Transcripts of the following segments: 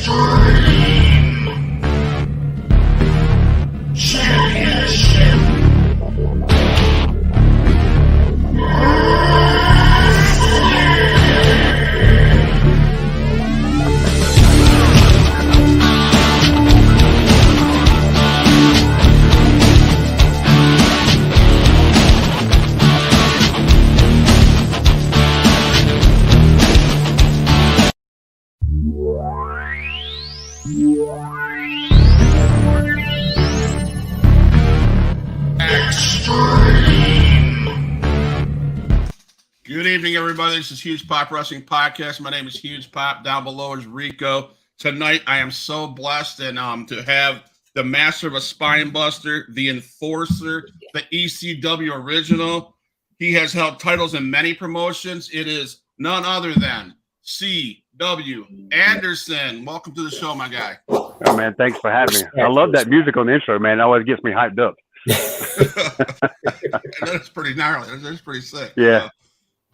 Good evening, everybody. This is Huge Pop Wrestling Podcast. My name is Huge Pop. Down below is Rico. Tonight, I am so blessed and to have the master of a spine buster, the enforcer, the ECW original. He has held titles in many promotions. It is none other than C.W. Anderson. Welcome to the show, my guy. Oh, man, thanks for having me. I love that music on the intro, man. It always gets me hyped up. That's pretty gnarly. That's pretty sick. Yeah.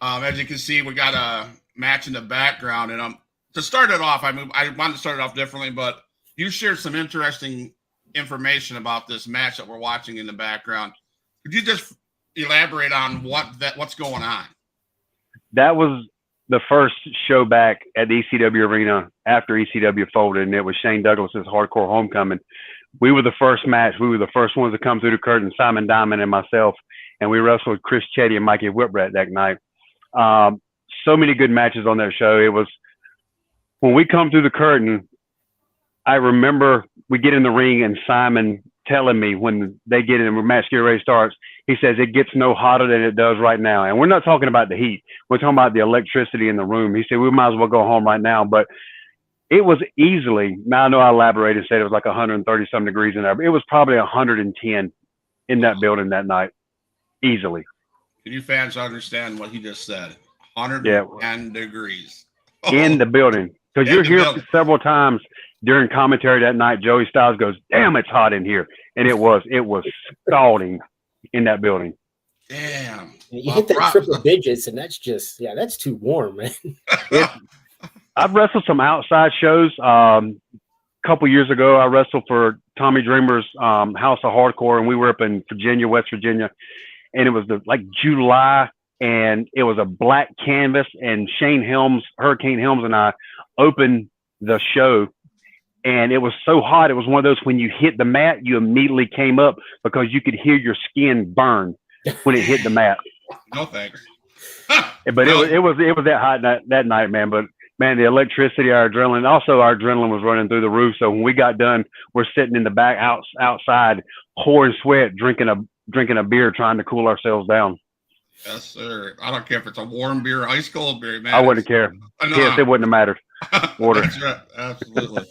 As you can see, we got a match in the background, and to start it off, I wanted to start it off differently, but you shared some interesting information about this match that we're watching in the background. Could you just elaborate on what's going on? That was the first show back at the ECW arena after ECW folded, and it was Shane Douglas's Hardcore Homecoming. We were the first match. We were the first ones to come through the curtain, Simon Diamond and myself, and we wrestled Chris Chetty and Mikey Whipwreck that night. So many good matches on that show. It was when we come through the curtain, I remember we get in the ring and Simon telling me when they get in and match get ready starts, he says it gets no hotter than it does right now. And we're not talking about the heat. We're talking about the electricity in the room. He said we might as well go home right now. But it was easily, now I know I elaborated and said it was like 130 some degrees in there, but it was probably 110 in that building that night. Easily. Can you fans understand what he just said? 110 degrees. In the building. Because you're here several times during commentary that night, Joey Styles goes, damn, it's hot in here. And it was scalding in that building. Damn. You hit that triple digits, and that's just, that's too warm, man. I've wrestled some outside shows. A couple years ago, I wrestled for Tommy Dreamer's House of Hardcore, and we were up in Virginia, West Virginia. And it was July, and it was a black canvas, and Hurricane Helms and I opened the show, and it was so hot. It was one of those, when you hit the mat, you immediately came up because you could hear your skin burn when it hit the mat. No thanks. But it was that hot that night, man. But man, the electricity, our adrenaline was running through the roof. So when we got done, we're sitting in the back outside, pouring sweat, drinking a beer, trying to cool ourselves down. Yes, sir. I don't care if it's a warm beer, ice cold beer, man. I wouldn't care. Yes, it wouldn't have mattered. Water. That's right. Absolutely.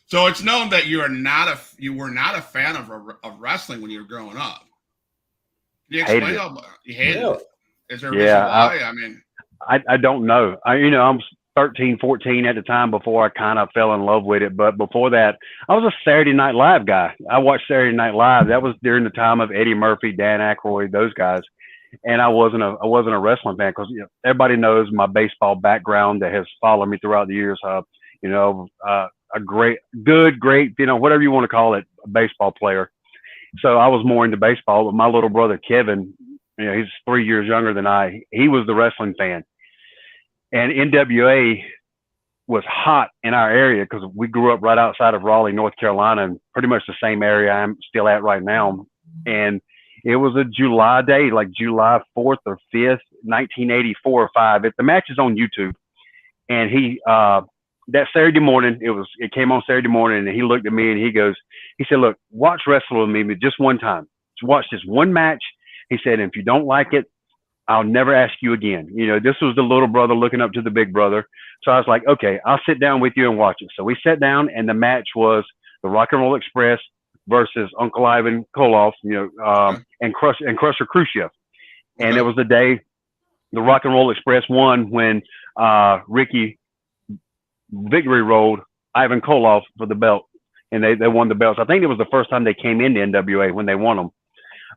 So it's known that you were not a fan of wrestling when you were growing up. Can you explain how you hated it? Is there a reason why? I don't know. I'm 13, 14 at the time before I kind of fell in love with it. But before that, I was a Saturday Night Live guy. I watched Saturday Night Live. That was during the time of Eddie Murphy, Dan Aykroyd, those guys. And I wasn't a wrestling fan because everybody knows my baseball background that has followed me throughout the years. A great, whatever you want to call it, a baseball player. So I was more into baseball. But my little brother Kevin, he's 3 years younger than I. He was the wrestling fan. And NWA was hot in our area because we grew up right outside of Raleigh, North Carolina, and pretty much the same area I'm still at right now. And it was a July day, like July 4th or 5th, 1984 or 5. The match is on YouTube. And he, that Saturday morning, it came on Saturday morning, and he looked at me and he said, look, watch wrestling with me, but just one time. Just watch this one match. He said, if you don't like it, I'll never ask you again. This was the little brother looking up to the big brother. So I was like, okay, I'll sit down with you and watch it. So we sat down, and the match was the Rock and Roll Express versus Uncle Ivan Koloff, and Crusher Khrushchev. And it was the day the Rock and Roll Express won when Ricky victory rolled Ivan Koloff for the belt, and they won the belts. I think it was the first time they came into NWA when they won them.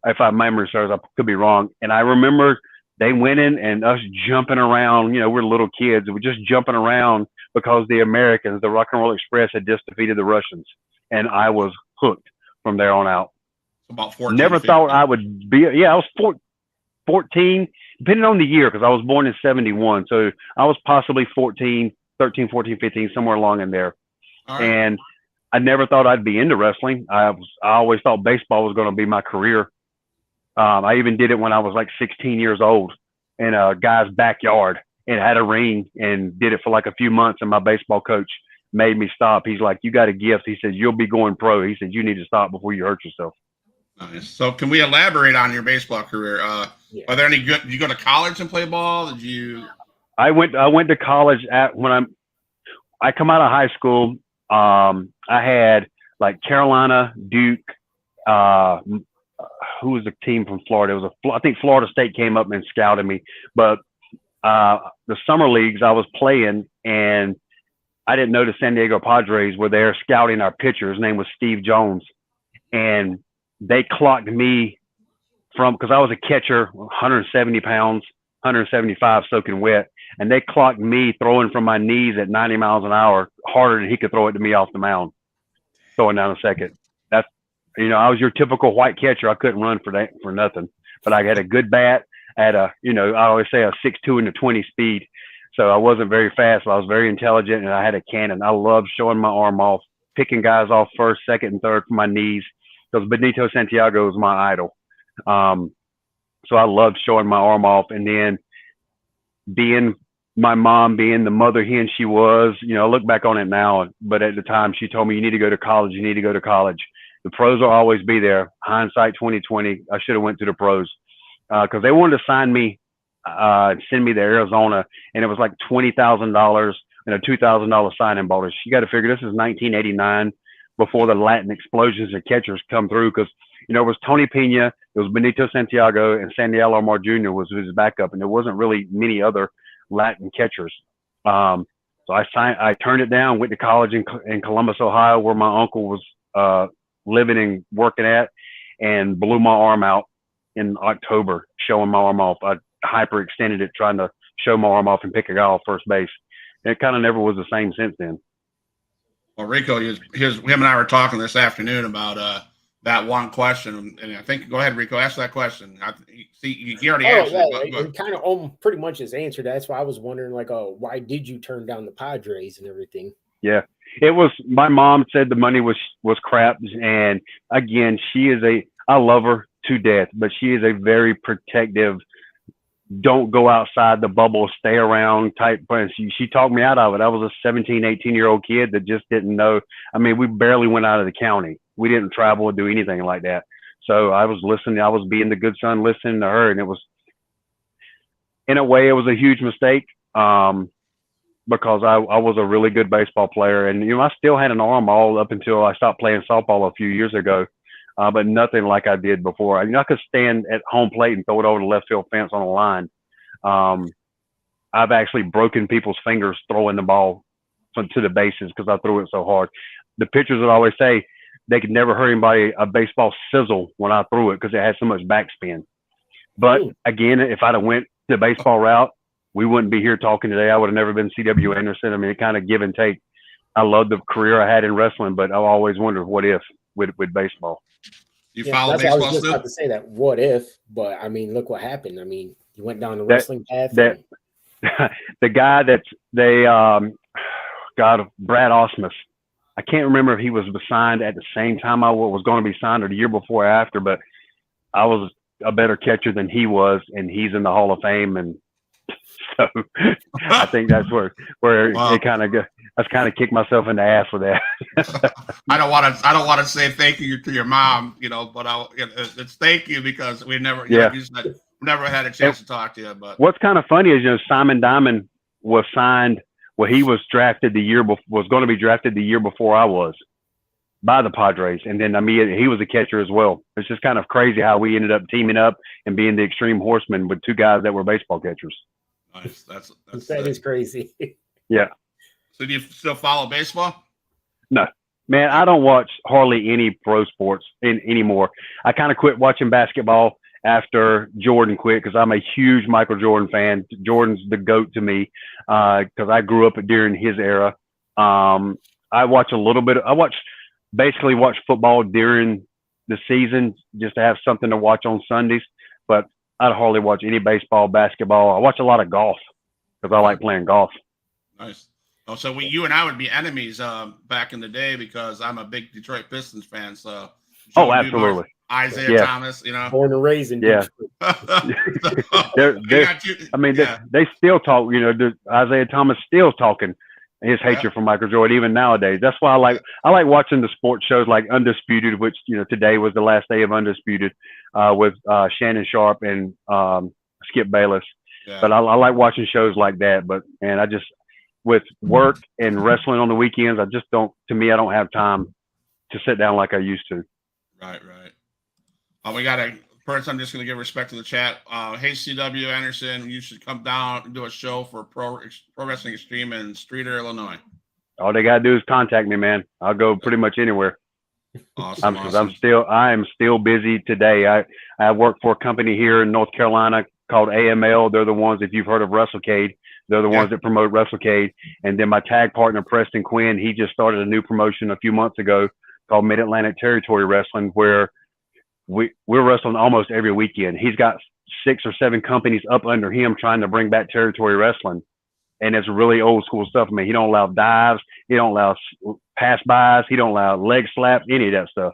If my memory serves, I could be wrong. And I remember they went in and us jumping around. We're little kids. We're just jumping around because the Americans, the Rock and Roll Express, had just defeated the Russians, and I was hooked from there on out. About 14. Never 15. thought I would be. Yeah, I was 14, depending on the year, because I was born in 71. So I was possibly 13, 14, 15, somewhere along in there. All right. And I never thought I'd be into wrestling. I always thought baseball was going to be my career. I even did it when I was like 16 years old in a guy's backyard and had a ring and did it for like a few months. And my baseball coach made me stop. He's like, "You got a gift." He said, "You'll be going pro." He said, "You need to stop before you hurt yourself." Nice. So can we elaborate on your baseball career? Yeah. Are there any good? Did you go to college and play ball? Did you? I went to college I come out of high school. I had like Carolina, Duke. Who was the team from Florida? It was I think Florida State came up and scouted me. But the summer leagues I was playing, and I didn't know the San Diego Padres were there scouting our pitcher. His name was Steve Jones, and they clocked me because I was a catcher, 170 pounds, 175 soaking wet, and they clocked me throwing from my knees at 90 miles an hour harder than he could throw it to me off the mound, throwing down a second. That's, I was your typical white catcher. I couldn't run for nothing, but I had a good bat. I had I always say a 6'2" and a 20 speed. So I wasn't very fast, but I was very intelligent, and I had a cannon. I loved showing my arm off, picking guys off first, second, and third from my knees, because Benito Santiago was my idol. So I loved showing my arm off, and then my mom being the mother hen she was, I look back on it now, but at the time she told me, "You need to go to college. You need to go to college. The pros will always be there." Hindsight 2020, I should have went to the pros because they wanted to sign me, send me to Arizona, and it was like $20,000 and a $2,000 signing bonus. You got to figure this is 1989, before the Latin explosions of catchers come through, because it was Tony Pena, it was Benito Santiago, and Sandy Alomar Jr. was his backup, and there wasn't really many other Latin catchers. So I turned it down, went to college in Columbus, Ohio, where my uncle was living and working at, and blew my arm out in October, showing my arm off. I hyperextended it, trying to show my arm off and pick a guy off first base. And it kind of never was the same since then. Well, Rico, him and I were talking this afternoon about that one question, and I think, go ahead, Rico, ask that question. You already answered it. And kind of pretty much has answered. That's why I was wondering, like, why did you turn down the Padres and everything? Yeah, it was. My mom said the money was crap, and again, I love her to death, but she is a very protective, don't go outside the bubble, stay around type person. She talked me out of it. I was a 17, 18-year-old kid that just didn't know. I mean, we barely went out of the county. We didn't travel or do anything like that. So I was listening. I was being the good son, listening to her. And it was, in a way, it was a huge mistake because I was a really good baseball player. And, I still had an arm all up until I stopped playing softball a few years ago. But nothing like I did before. I could stand at home plate and throw it over the left field fence on a line. I've actually broken people's fingers throwing the ball to the bases because I threw it so hard. The pitchers would always say they could never hurt anybody a baseball sizzle when I threw it because it had so much backspin. But again, if I'd have went the baseball route, we wouldn't be here talking today. I would have never been C.W. Anderson. I mean, it kind of give and take. I love the career I had in wrestling, but I always wondered what if with baseball. You follow baseball I was just still? about to say that. What if? But I mean, look what happened. I mean, you went down the wrestling path. The guy Brad Osmus. I can't remember if he was signed at the same time I was going to be signed or the year before or after, but I was a better catcher than he was, and he's in the Hall of Fame. And so I think that's where it kind of I've kind of kicked myself in the ass with that. I don't want to say thank you to your mom, but it's thank you because we never, never had a chance to talk to you. But what's kind of funny is, Simon Diamond was signed. Well, he was drafted was going to be drafted the year before I was by the Padres. And then, he was a catcher as well. It's just kind of crazy how we ended up teaming up and being the Extreme Horsemen with two guys that were baseball catchers. Nice. That is crazy. Yeah. So do you still follow baseball? No, man, I don't watch hardly any pro sports anymore. I kind of quit watching basketball after Jordan quit, because I'm a huge Michael Jordan fan. Jordan's the GOAT to me, because I grew up during his era. I watch a little bit. Basically watch football during the season just to have something to watch on Sundays. But I'd hardly watch any baseball, basketball. I watch a lot of golf because I like playing golf. Nice. Oh, so you and I would be enemies back in the day because I'm a big Detroit Pistons fan. So Joe absolutely. Newmark, Isaiah Thomas, born and raised in Detroit. They still talk. Isaiah Thomas still talking his hatred for Michael Jordan even nowadays. That's why I like watching the sports shows like Undisputed, which today was the last day of Undisputed with Shannon Sharp and Skip Bayless. Yeah. But I like watching shows like that. But I just, with work and wrestling on the weekends, I don't have time to sit down like I used to. Right. We got first, I'm just going to give respect to the chat. Hey, CW Anderson, you should come down and do a show for Pro Wrestling Extreme in Streator, Illinois. All they got to do is contact me, man. I'll go pretty much anywhere. Awesome. I am still busy today. I work for a company here in North Carolina called AML. They're the ones, if you've heard of WrestleCade, they're the ones that promote WrestleCade. And then my tag partner, Preston Quinn, he just started a new promotion a few months ago called Mid-Atlantic Territory Wrestling, where we're wrestling almost every weekend. He's got 6 or 7 companies up under him trying to bring back territory wrestling. And it's really old school stuff. I mean, he don't allow dives. He don't allow pass bys. He don't allow leg slaps, any of that stuff.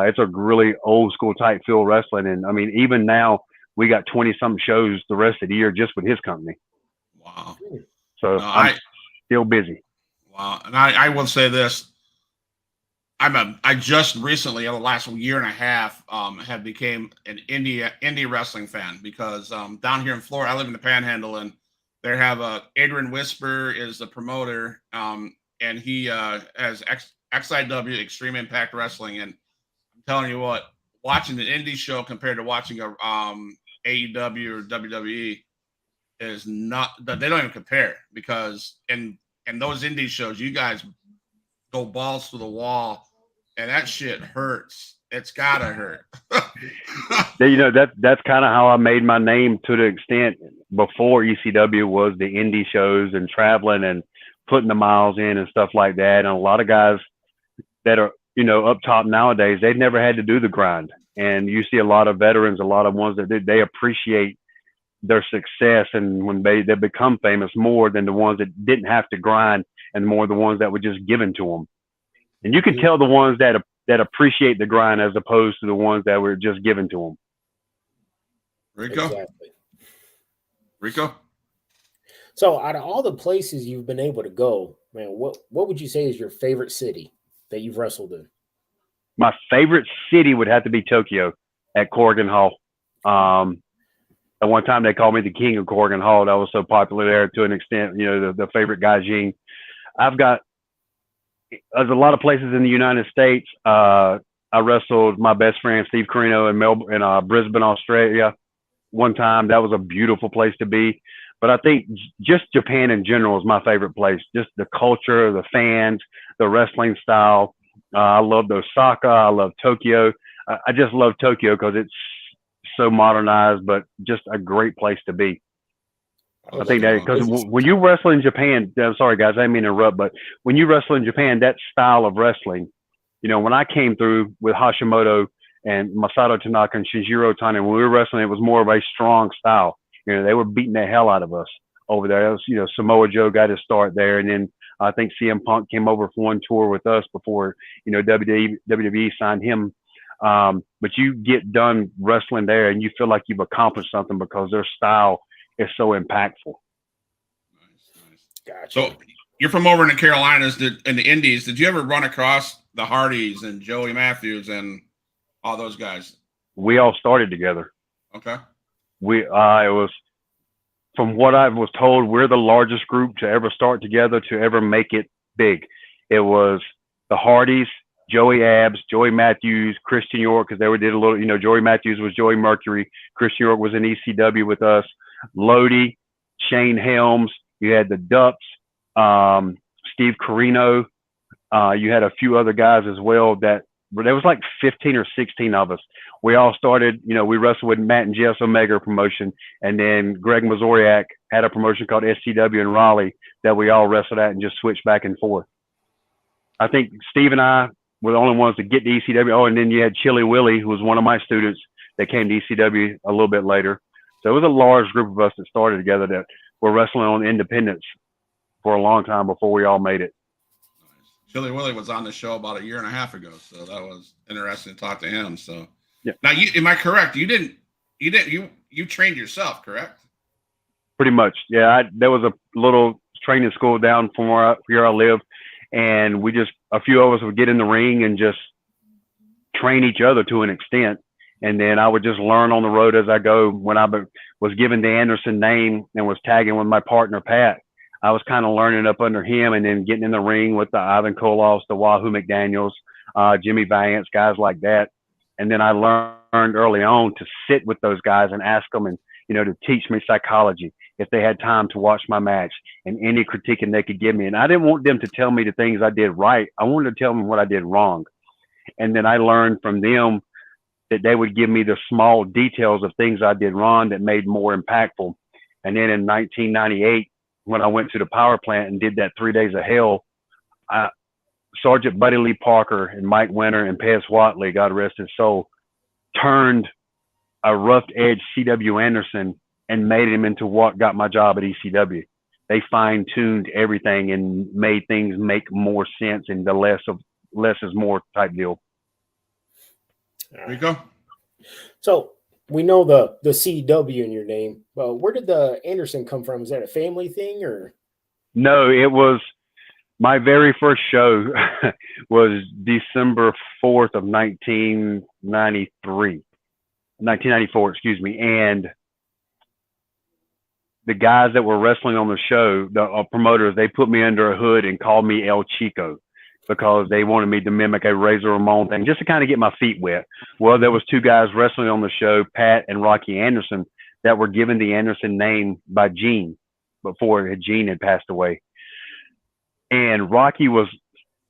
It's a really old school type feel wrestling. And I mean, even now we got 20 something shows the rest of the year just with his company. Wow. So I'm still busy. Wow. And I will say this. I just recently, in the last year and a half, have became an indie wrestling fan because down here in Florida, I live in the Panhandle, and they have Adrian Whisper is the promoter, and he has XIW, Extreme Impact Wrestling, and I'm telling you what, watching an indie show compared to watching a AEW or WWE is not. They don't even compare, because in those indie shows, you guys go balls to the wall. And that shit hurts. It's gotta hurt. That's kind of how I made my name to the extent before ECW was the indie shows and traveling and putting the miles in and stuff like that. And a lot of guys that are, up top nowadays, they've never had to do the grind. And you see a lot of veterans, a lot of ones that they appreciate their success, and when they become famous more than the ones that didn't have to grind, and more the ones that were just given to them. And you can tell the ones that appreciate the grind as opposed to the ones that were just given to them. Rico? Exactly. Rico? So out of all the places you've been able to go, man, what would you say is your favorite city that you've wrestled in? My favorite city would have to be Tokyo at Corrigan Hall. At one time they called me the king of Corrigan Hall. That was so popular there to an extent, the favorite gaijin. There's a lot of places in the United States. I wrestled my best friend Steve Carino in Brisbane, Australia. One time, that was a beautiful place to be. But I think just Japan in general is my favorite place. Just the culture, the fans, the wrestling style. I love Osaka. I love Tokyo. I just love Tokyo because it's so modernized, but just a great place to be. I think that because when you wrestle in Japan, I'm sorry guys, I didn't mean to interrupt, but when you wrestle in Japan, that style of wrestling, when I came through with Hashimoto and Masato Tanaka and Shinjiro Tani, when we were wrestling, it was more of a strong style. They were beating the hell out of us over there. It was, Samoa Joe got his start there, and then I think CM Punk came over for one tour with us before WWE signed him. But you get done wrestling there, and you feel like you've accomplished something because their style is so impactful. Nice. Gotcha. So you're from over in the Carolinas, in the Indies. Did you ever run across the Hardys and Joey Matthews and all those guys? We all started together. Okay. It was, from what I was told, we're the largest group to ever start together, to ever make it big. It was the Hardys, Joey Abs, Joey Matthews, Christian York, because they did a little, Joey Matthews was Joey Mercury. Christian York was in ECW with us. Lodi, Shane Helms, you had the Dups, Steve Carino, you had a few other guys as well that there was like 15 or 16 of us. We all started, we wrestled with Matt and Jess Omega promotion. And then Greg Mazoriak had a promotion called SCW in Raleigh that we all wrestled at and just switched back and forth. I think Steve and I were the only ones to get to ECW. Oh, and then you had Chili Willie, who was one of my students that came to ECW a little bit later. So it was a large group of us that started together that were wrestling on independence for a long time before we all made it. Chili Willie was on the show about a year and a half ago, so that was interesting to talk to him. So yeah. Now, am I correct? You trained yourself, correct? Pretty much, yeah. There was a little training school down from where I live, and a few of us would get in the ring and just train each other to an extent. And then I would just learn on the road as I go. When I was given the Anderson name and was tagging with my partner, Pat, I was kind of learning up under him and then getting in the ring with the Ivan Koloffs, the Wahoo McDaniels, Jimmy Valiants, guys like that. And then I learned early on to sit with those guys and ask them and, to teach me psychology if they had time to watch my match and any critiquing they could give me. And I didn't want them to tell me the things I did right. I wanted to tell them what I did wrong. And then I learned from them that they would give me the small details of things I did wrong that made more impactful. And then in 1998, when I went to the power plant and did that 3 days of hell, Sergeant Buddy Lee Parker and Mike Winter and Pez Watley, God rest his soul, turned a rough edge C.W. Anderson and made him into what got my job at ECW. They fine-tuned everything and made things make more sense and the less is more type deal. There you go. So we know the CW in your name. Well, where did the Anderson come from? Is that a family thing or? No, it was my very first show was December 4th of 1994, excuse me. And the guys that were wrestling on the show, the promoters, they put me under a hood and called me El Chico because they wanted me to mimic a Razor Ramon thing just to kind of get my feet wet. Well, there was two guys wrestling on the show, Pat and Rocky Anderson, that were given the Anderson name by Gene before Gene had passed away. And Rocky was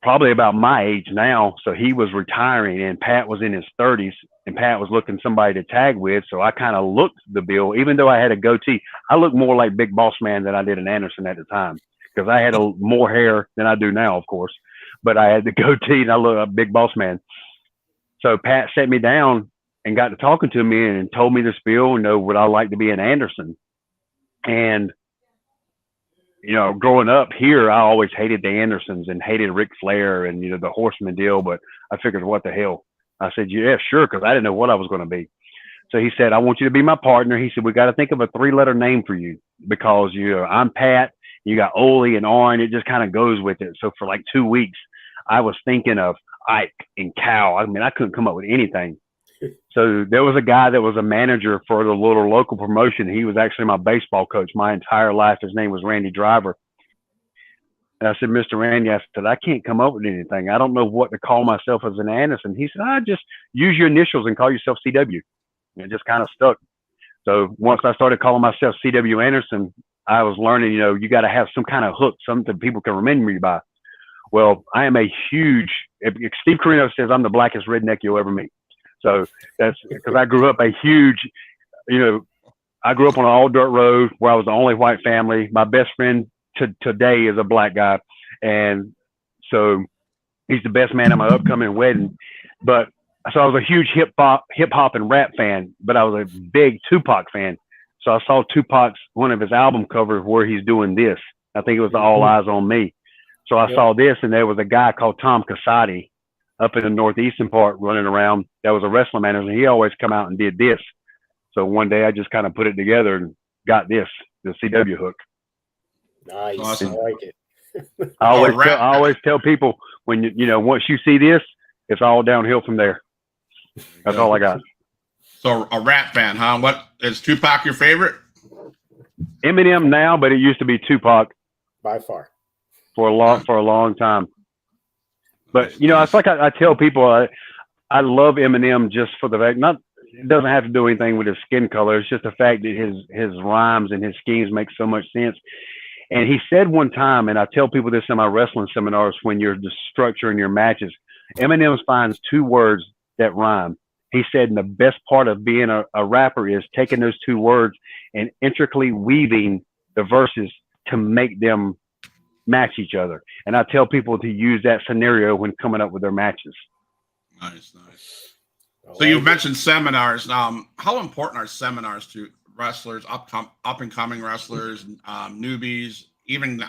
probably about my age now, so he was retiring, and Pat was in his 30s, and Pat was looking somebody to tag with, so I kind of looked the bill. Even though I had a goatee, I looked more like Big Boss Man than I did an Anderson at the time because I had more hair than I do now, of course, but I had the goatee, and I looked like Big Boss Man. So Pat sat me down and got to talking to me and told me the spiel, would I like to be an Anderson? And growing up here, I always hated the Andersons and hated Ric Flair and, the Horseman deal. But I figured, what the hell? I said, yeah, sure, because I didn't know what I was going to be. So he said, I want you to be my partner. He said, we got to think of a 3-letter name for you because, I'm Pat, you got Ole and Arn. It just kind of goes with it. So for like 2 weeks, I was thinking of Ike and Cal. I mean, I couldn't come up with anything. So there was a guy that was a manager for the little local promotion. He was actually my baseball coach my entire life. His name was Randy Driver. And I said, Mr. Randy, I said, I can't come up with anything. I don't know what to call myself as an Anderson. He said, just use your initials and call yourself CW. And it just kind of stuck. So once I started calling myself CW Anderson, I was learning, you got to have some kind of hook, something people can remember you by. Well, I am a huge, if Steve Corino says I'm the blackest redneck you'll ever meet. So that's because I grew up I grew up on an all dirt road where I was the only white family. My best friend today is a black guy. And so he's the best man at my upcoming wedding. But so I was a huge hip hop and rap fan, but I was a big Tupac fan. So I saw Tupac's, one of his album covers where he's doing this. I think it was All Eyes on Me. So I saw this, and there was a guy called Tom Casati up in the northeastern part running around that was a wrestling manager, and he always come out and did this. So one day I just kind of put it together and got this, the CW hook. Nice. Awesome. I like it. I always tell people when once you see this, it's all downhill from there. That's all I got. So a rap fan, huh? What is Tupac your favorite? Eminem now, but it used to be Tupac By far. for a long time. But it's like I tell people I love Eminem just for the fact it doesn't have to do anything with his skin color. It's just the fact that his rhymes and his schemes make so much sense. And he said one time, and I tell people this in my wrestling seminars when you're just structuring your matches, Eminem finds two words that rhyme. He said, and the best part of being a rapper is taking those two words and intricately weaving the verses to make them match each other. And I tell people to use that scenario when coming up with their matches. Nice. So you mentioned seminars. How important are seminars to wrestlers, up and coming wrestlers, newbies, even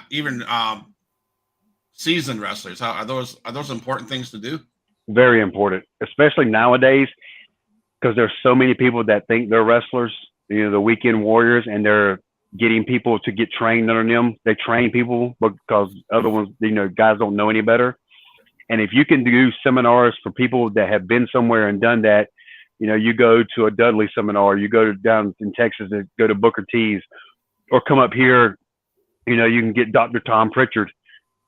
seasoned wrestlers? Are those important things to do? Very important, especially nowadays, because there's so many people that think they're wrestlers, the weekend warriors, and they're getting people to get trained under them. They train people because other ones, guys don't know any better. And if you can do seminars for people that have been somewhere and done that, you go to a Dudley seminar, you go down in Texas to go to Booker T's, or come up here, you can get Dr. Tom Pritchard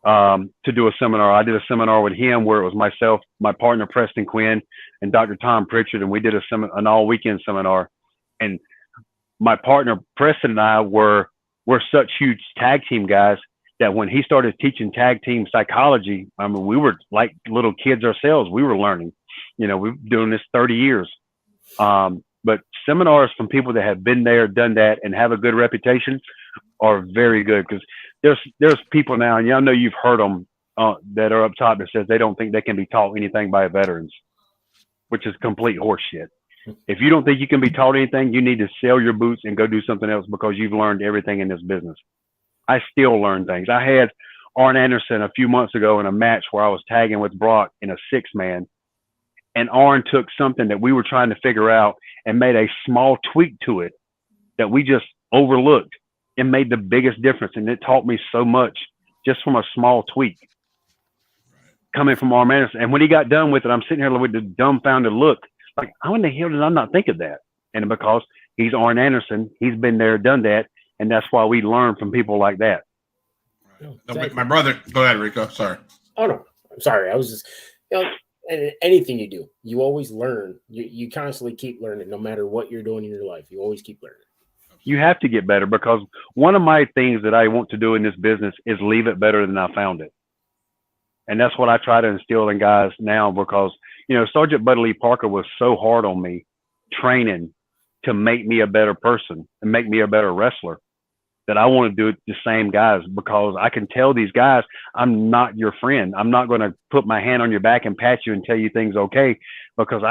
to do a seminar. I did a seminar with him where it was myself, my partner Preston Quinn, and Dr. Tom Pritchard, and we did an all weekend seminar. And my partner Preston and I were such huge tag team guys that when he started teaching tag team psychology, I mean, we were like little kids ourselves. We were learning. We've been doing this 30 years. But seminars from people that have been there, done that, and have a good reputation are very good, because there's people now, and y'all know you've heard them that are up top that says they don't think they can be taught anything by veterans, which is complete horseshit. If you don't think you can be taught anything, you need to sell your boots and go do something else, because you've learned everything in this business. I still learn things. I had Arn Anderson a few months ago in a match where I was tagging with Brock in a 6-man, and Arn took something that we were trying to figure out and made a small tweak to it that we just overlooked. It made the biggest difference, and it taught me so much just from a small tweak coming from Arn Anderson. And when he got done with it, I'm sitting here with the dumbfounded look, like, how in the hell did I not think of that? And because he's Arn Anderson, he's been there, done that, and that's why we learn from people like that. Right. Exactly. My brother, go ahead, Rico. Sorry. Oh no, I'm sorry. I was just, anything you do, you always learn. You constantly keep learning, no matter what you're doing in your life. You always keep learning. You have to get better, because one of my things that I want to do in this business is leave it better than I found it. And that's what I try to instill in guys now, because, Sergeant Buddy Lee Parker was so hard on me training to make me a better person and make me a better wrestler, that I want to do it the same guys, because I can tell these guys, I'm not your friend. I'm not going to put my hand on your back and pat you and tell you things okay, because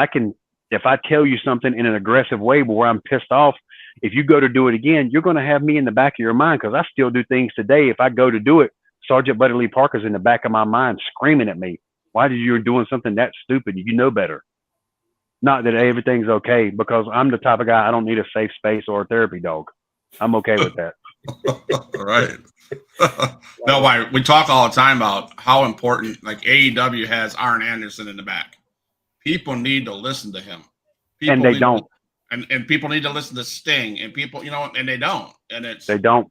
if I tell you something in an aggressive way where I'm pissed off, if you go to do it again, you're going to have me in the back of your mind, because I still do things today. If I go to do it, Sergeant Buddy Lee Parker's in the back of my mind screaming at me. Why did you doing something that stupid? You know better. Not that everything's okay, because I'm the type of guy, I don't need a safe space or a therapy dog. I'm okay with that. Right. No, we talk all the time about how important, like, AEW has Arn Anderson in the back. People need to listen to him. And they don't. And people need to listen to Sting, and people, and they don't. And they don't.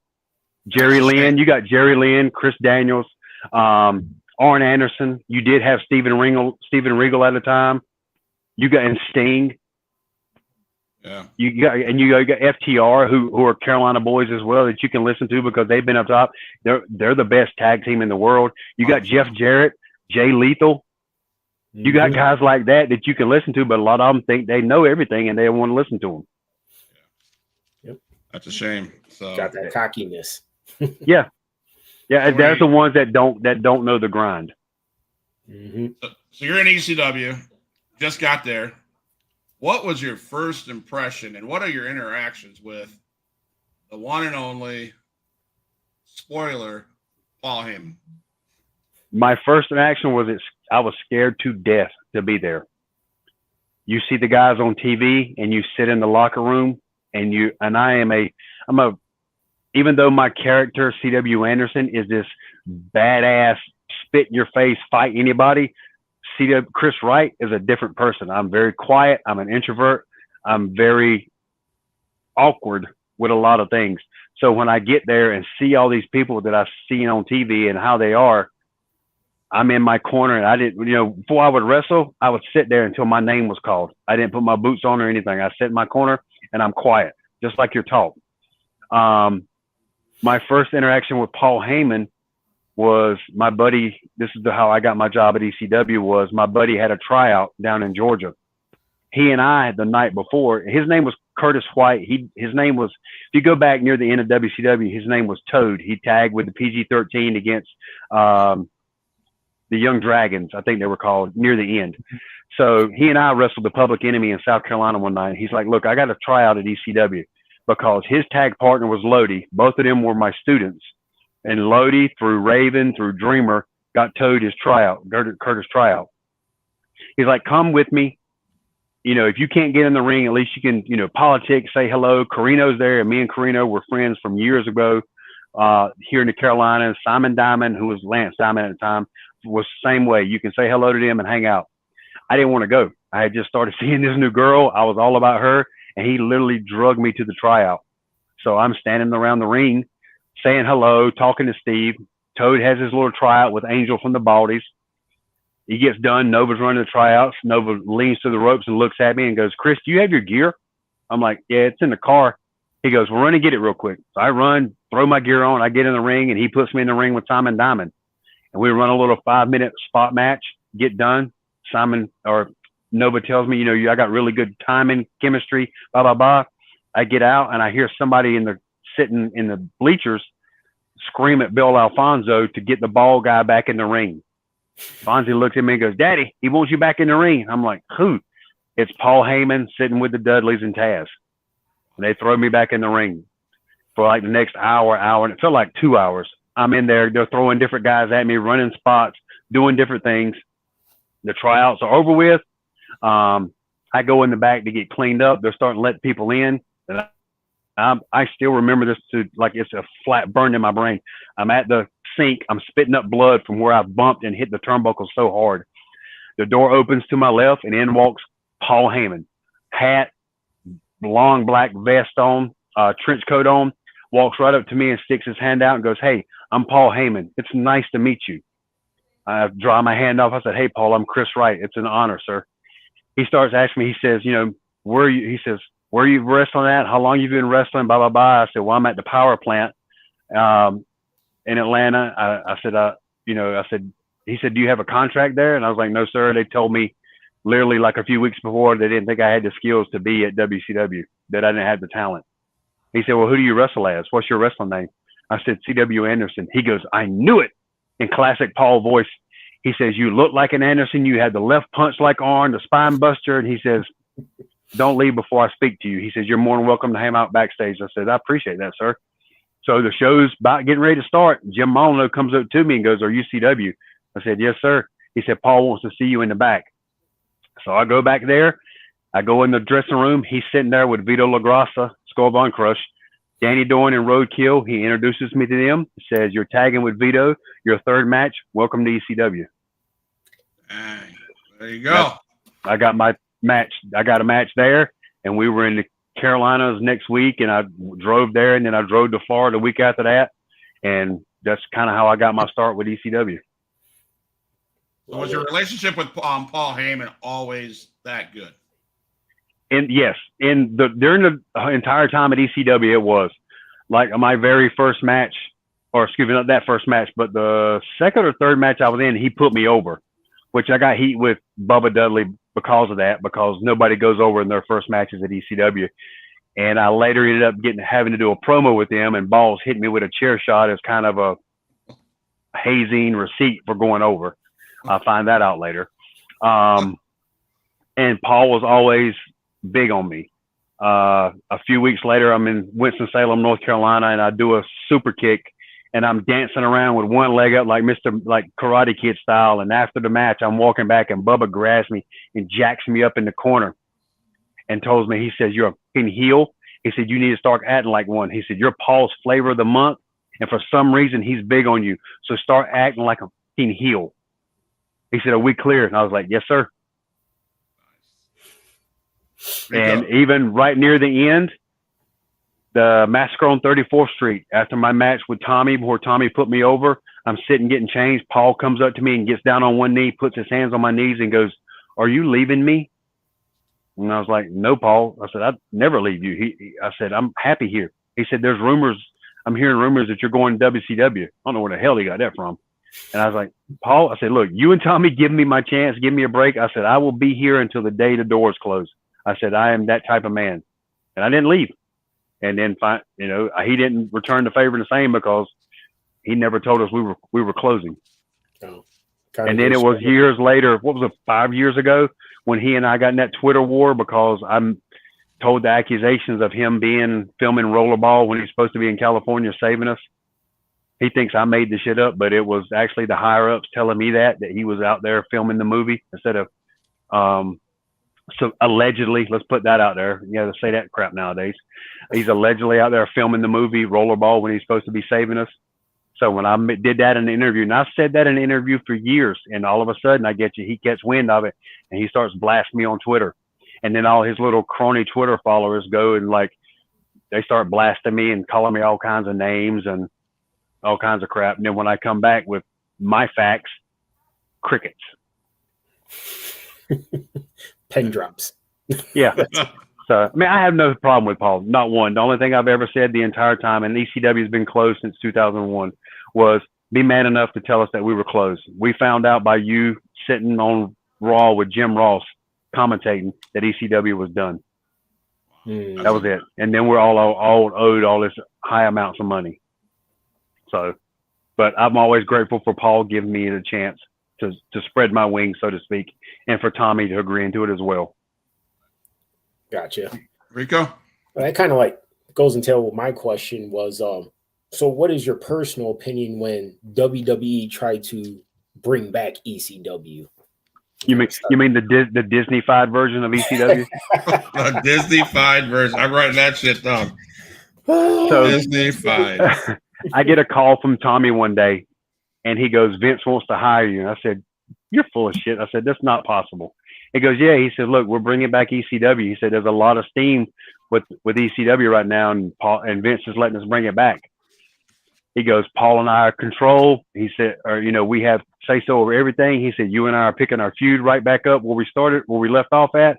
Jerry Lynn, you got Jerry Lynn, Chris Daniels, Arn Anderson. You did have Steven Regal at the time. You got Sting. Yeah. You got FTR, who are Carolina boys as well, that you can listen to, because they've been up top. They're the best tag team in the world. You got Jeff Jarrett, Jay Lethal. You got guys like that you can listen to, but a lot of them think they know everything and they don't want to listen to them. Yep. That's a shame. So got that cockiness. Yeah. There's the ones that don't know the grind. Mm-hmm. So you're in ECW, just got there. What was your first impression, and what are your interactions with the one and only, spoiler, Paul Heyman? My first interaction was I was scared to death to be there. You see the guys on TV, and you sit in the locker room, and even though my character CW Anderson is this badass, spit in your face, fight anybody, Chris Wright is a different person. I'm very quiet. I'm an introvert. I'm very awkward with a lot of things. So when I get there and see all these people that I've seen on TV and how they are, I'm in my corner, and I didn't, before I would wrestle, I would sit there until my name was called. I didn't put my boots on or anything. I sit in my corner and I'm quiet, just like you're taught. My first interaction with Paul Heyman was my buddy. This is how I got my job at ECW. Was my buddy had a tryout down in Georgia. He and I the night before. His name was Curtis White. His name was. If you go back near the end of WCW, his name was Toad. He tagged with the PG-13 against the Young Dragons, I think they were called, near the end. So he and I wrestled the Public Enemy in South Carolina one night. He's like, look, I got a tryout at ECW because his tag partner was Lodi. Both of them were my students. And Lodi, through Raven, through Dreamer, got Toad his tryout, Curtis tryout. He's like, come with me. You know, if you can't get in the ring, at least you can, you know, politic, say hello. Carino's there, and me and Carino were friends from years ago here in the Carolinas. Simon Diamond, who was Lance Diamond at the time, was the same way. You can say hello to them and hang out. I didn't want to go. I had just started seeing this new girl. I was all about her, and he literally drugged me to the tryout. So I'm standing around the ring, saying hello, talking to Steve. Toad has his little tryout with Angel from the Baldies. He gets done. Nova's running the tryouts. Nova leans to the ropes and looks at me and goes, Chris, do you have your gear? I'm like, yeah, it's in the car. He goes, well, run and get it real quick. So I run, throw my gear on. I get in the ring, and he puts me in the ring with Simon Diamond. And we run a little 5-minute spot match, get done. Simon or Nova tells me, you know, I got really good timing, chemistry, blah, blah, blah. I get out, and I hear somebody sitting in the bleachers scream at Bill Alfonso to get the ball guy back in the ring. Fonzie looks at me and goes, Daddy, he wants you back in the ring. I'm like, who? It's Paul Heyman sitting with the Dudleys and Taz. And they throw me back in the ring for like the next hour, and it felt like 2 hours. I'm in there. They're throwing different guys at me, running spots, doing different things. The tryouts are over with. I go in the back to get cleaned up. They're starting to let people in. And I still remember this like it's a flat burned in my brain. I'm at the sink. I'm spitting up blood from where I bumped and hit the turnbuckle so hard. The door opens to my left, and in walks Paul Heyman. Hat, long black vest on, trench coat on. Walks right up to me and sticks his hand out and goes, hey, I'm Paul Heyman. It's nice to meet you. I dry my hand off. I said, hey, Paul, I'm Chris Wright. It's an honor, sir. He starts asking me, he says, you know, where are you? He says, where are you wrestling at? How long you been wrestling? Blah, blah, blah. I said, well, I'm at the power plant in Atlanta. I said, he said, do you have a contract there? And I was like, no, sir. They told me literally like a few weeks before they didn't think I had the skills to be at WCW, that I didn't have the talent. He said, well, who do you wrestle as? What's your wrestling name? I said, C.W. Anderson. He goes, I knew it. In classic Paul voice, he says, you look like an Anderson. You had the left punch-like arm, the spine buster. And he says, don't leave before I speak to you. He says, you're more than welcome to hang out backstage. I said, I appreciate that, sir. So the show's about getting ready to start. Jim Molyneux comes up to me and goes, are you CW? I said, yes, sir. He said, Paul wants to see you in the back. So I go back there. I go in the dressing room. He's sitting there with Vito LaGrassa, Skull Von Crush, Danny Dorn, and Roadkill. He introduces me to them. He says, you're tagging with Vito. Your third match. Welcome to ECW. Dang. There you go. I got my match. I got a match there, and we were in the Carolinas next week, and I drove there, and then I drove to Florida the week after that, and that's kind of how I got my start with ECW. So was your relationship with Paul Heyman always that good? And yes, during the entire time at ECW, it was like my very first match, or excuse me, not that first match, but the second or third match I was in, he put me over, which I got heat with Bubba Dudley because of that, because nobody goes over in their first matches at ECW. And I later ended up having to do a promo with them, and Balls hit me with a chair shot as kind of a hazing receipt for going over. I'll find that out later. And Paul was always big on me. A few weeks later, I'm in Winston-Salem, North Carolina, and I do a super kick, and I'm dancing around with one leg up like Karate Kid style. And after the match, I'm walking back, and Bubba grabs me and jacks me up in the corner and tells me, he says, you're a fucking heel. He said, you need to start acting like one. He said, you're Paul's flavor of the month, and for some reason, he's big on you. So start acting like a fucking heel. He said, are we clear? And I was like, yes, sir. And even right near the end, the massacre on 34th Street, after my match with Tommy, before Tommy put me over, I'm sitting getting changed. Paul comes up to me and gets down on one knee, puts his hands on my knees and goes, are you leaving me? And I was like, no, Paul. I said, I'd never leave you. I said, I'm happy here. He said, there's rumors. I'm hearing rumors that you're going to WCW. I don't know where the hell he got that from. And I was like, Paul, I said, look, you and Tommy give me my chance, give me a break. I said, I will be here until the day the doors close. I said, I am that type of man. And I didn't leave. And then, he didn't return the favor the same because he never told us we were closing. Oh, and then it was years later, what was it, 5 years ago, when he and I got in that Twitter war because I'm told the accusations of him filming Rollerball when he's supposed to be in California saving us. He thinks I made the shit up, but it was actually the higher ups telling me that he was out there filming the movie instead of, so allegedly, let's put that out there. You got to say that crap nowadays. He's allegedly out there filming the movie Rollerball when he's supposed to be saving us. So when I did that in the interview, and I said that in an interview for years, and all of a sudden he gets wind of it, and he starts blasting me on Twitter. And then all his little crony Twitter followers go and they start blasting me and calling me all kinds of names and all kinds of crap. And then when I come back with my facts, crickets. Pen drops. Yeah. So, I have no problem with Paul. Not one. The only thing I've ever said the entire time, and ECW has been closed since 2001, was be man enough to tell us that we were closed. We found out by you sitting on Raw with Jim Ross commentating that ECW was done. That was it. And then we're all owed all this high amounts of money. So, but I'm always grateful for Paul giving me the chance to spread my wings, so to speak, and for Tommy to agree into it as well. Gotcha. Rico? Well, that kind of goes into what my question was. So what is your personal opinion when WWE tried to bring back ECW? You mean the Disney-fied version of ECW? The Disney-fied version. I'm writing that shit down. So Disney-fied. I get a call from Tommy one day, and he goes, Vince wants to hire you. And I said, you're full of shit. I said, that's not possible. He goes, yeah. He said, look, we're bringing back ECW. He said, there's a lot of steam with ECW right now, and Vince is letting us bring it back. He goes, Paul and I are control. He said, we have say so over everything. He said, you and I are picking our feud right back up where we left off at.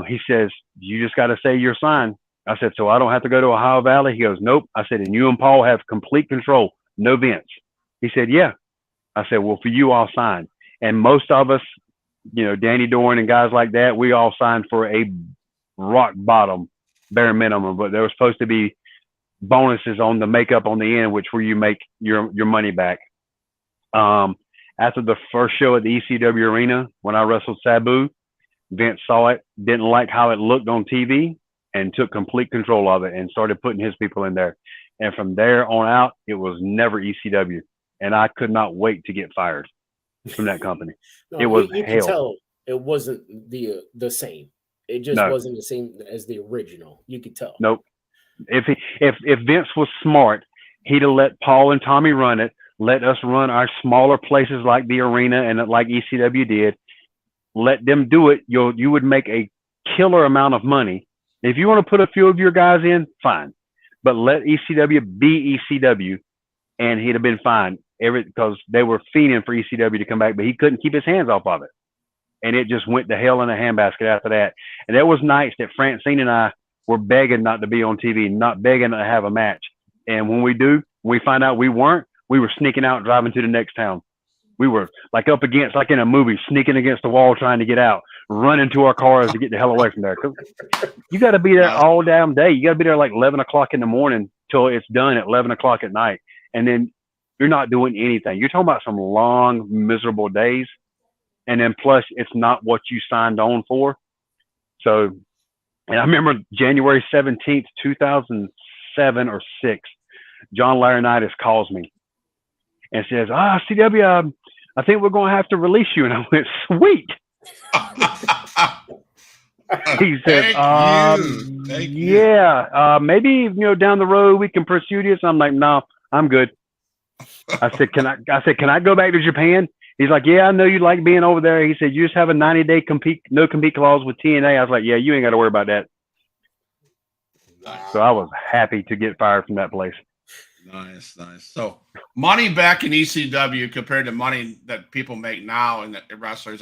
He says, you just got to say you're signed. I said, so I don't have to go to Ohio Valley? He goes, nope. I said, and you and Paul have complete control, no Vince. He said, yeah. I said, well, for you, I'll sign. And most of us, Danny Doran and guys like that, we all signed for a rock bottom, bare minimum, but there was supposed to be bonuses on the makeup on the end, which where you make your money back. After the first show at the ECW arena, when I wrestled Sabu, Vince saw it, didn't like how it looked on TV, and took complete control of it and started putting his people in there. And from there on out, it was never ECW. And I could not wait to get fired from that company. No, it was you hell. Can tell it wasn't the same. It just wasn't the same as the original. You could tell. Nope. If Vince was smart, he'd have let Paul and Tommy run it, let us run our smaller places like the arena and like ECW did. Let them do it. You would make a killer amount of money. If you want to put a few of your guys in, fine. But let ECW be ECW, and he'd have been fine. Because they were fiending for ECW to come back, but he couldn't keep his hands off of it. And it just went to hell in a handbasket after that. And there was nights that Francine and I were begging not to be on TV, not begging to have a match. And when we find out we weren't, we were sneaking out and driving to the next town. We were up against, like in a movie, sneaking against the wall trying to get out, running to our cars to get the hell away from there. You got to be there all damn day. You got to be there like 11 o'clock in the morning till it's done at 11 o'clock at night. And then you're not doing anything. You're talking about some long, miserable days. And then plus, it's not what you signed on for. So, and I remember January 17th, 2007 or 6, John Laurinaitis calls me and says, CW, I think we're going to have to release you. And I went, sweet. He said, maybe, down the road we can pursue this. I'm like, no, I'm good. I said, can I go back to Japan? He's like, yeah, I know you like being over there. He said, you just have a 90-day no compete clause with TNA. I was like, yeah, you ain't got to worry about that. So I was happy to get fired from that place. Nice. So money back in ECW compared to money that people make now in the wrestlers,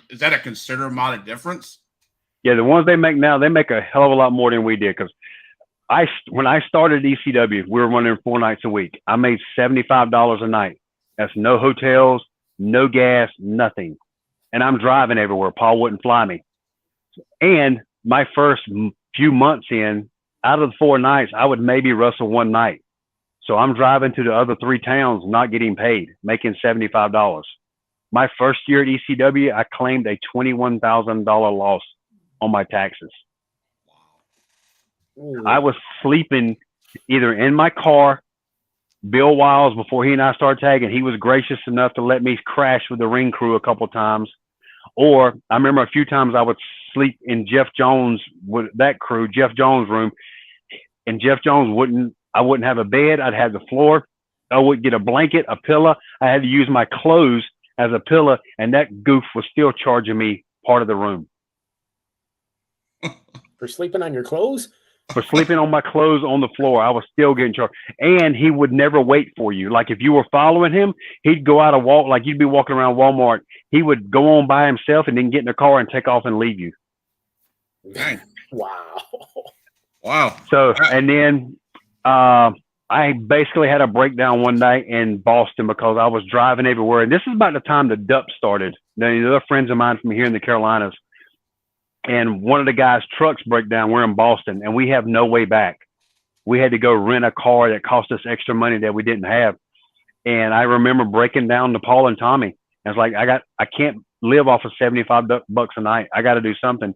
is that a considerable amount of difference? Yeah, the ones they make now, they make a hell of a lot more than we did. Because when I started ECW, we were running 4 nights a week. I made $75 a night. That's no hotels, no gas, nothing. And I'm driving everywhere. Paul wouldn't fly me. And my first few months in, out of the 4 nights, I would maybe wrestle one night. So I'm driving to the other 3 towns, not getting paid, making $75. My first year at ECW, I claimed a $21,000 loss on my taxes. Ooh. I was sleeping either in my car. Bill Wiles, before he and I started tagging, he was gracious enough to let me crash with the ring crew a couple times. Or I remember a few times I would sleep in Jeff Jones with that crew, Jeff Jones' room, and Jeff Jones I wouldn't have a bed. I'd have the floor. I would get a blanket, a pillow. I had to use my clothes as a pillow, and that goof was still charging me part of the room. For sleeping on your clothes? For sleeping on my clothes on the floor, I was still getting charged. And he would never wait for you. Like if you were following him, he'd go out a walk, like you'd be walking around Walmart. He would go on by himself and then get in the car and take off and leave you. Dang. Wow. Wow. So, and then I basically had a breakdown one night in Boston because I was driving everywhere. And this is about the time the DUP started. The other friends of mine from here in the Carolinas. And one of the guys' trucks break down. We're in Boston, and we have no way back. We had to go rent a car that cost us extra money that we didn't have. And I remember breaking down to Paul and Tommy. I was like, I can't live off of $75 a night. I got to do something.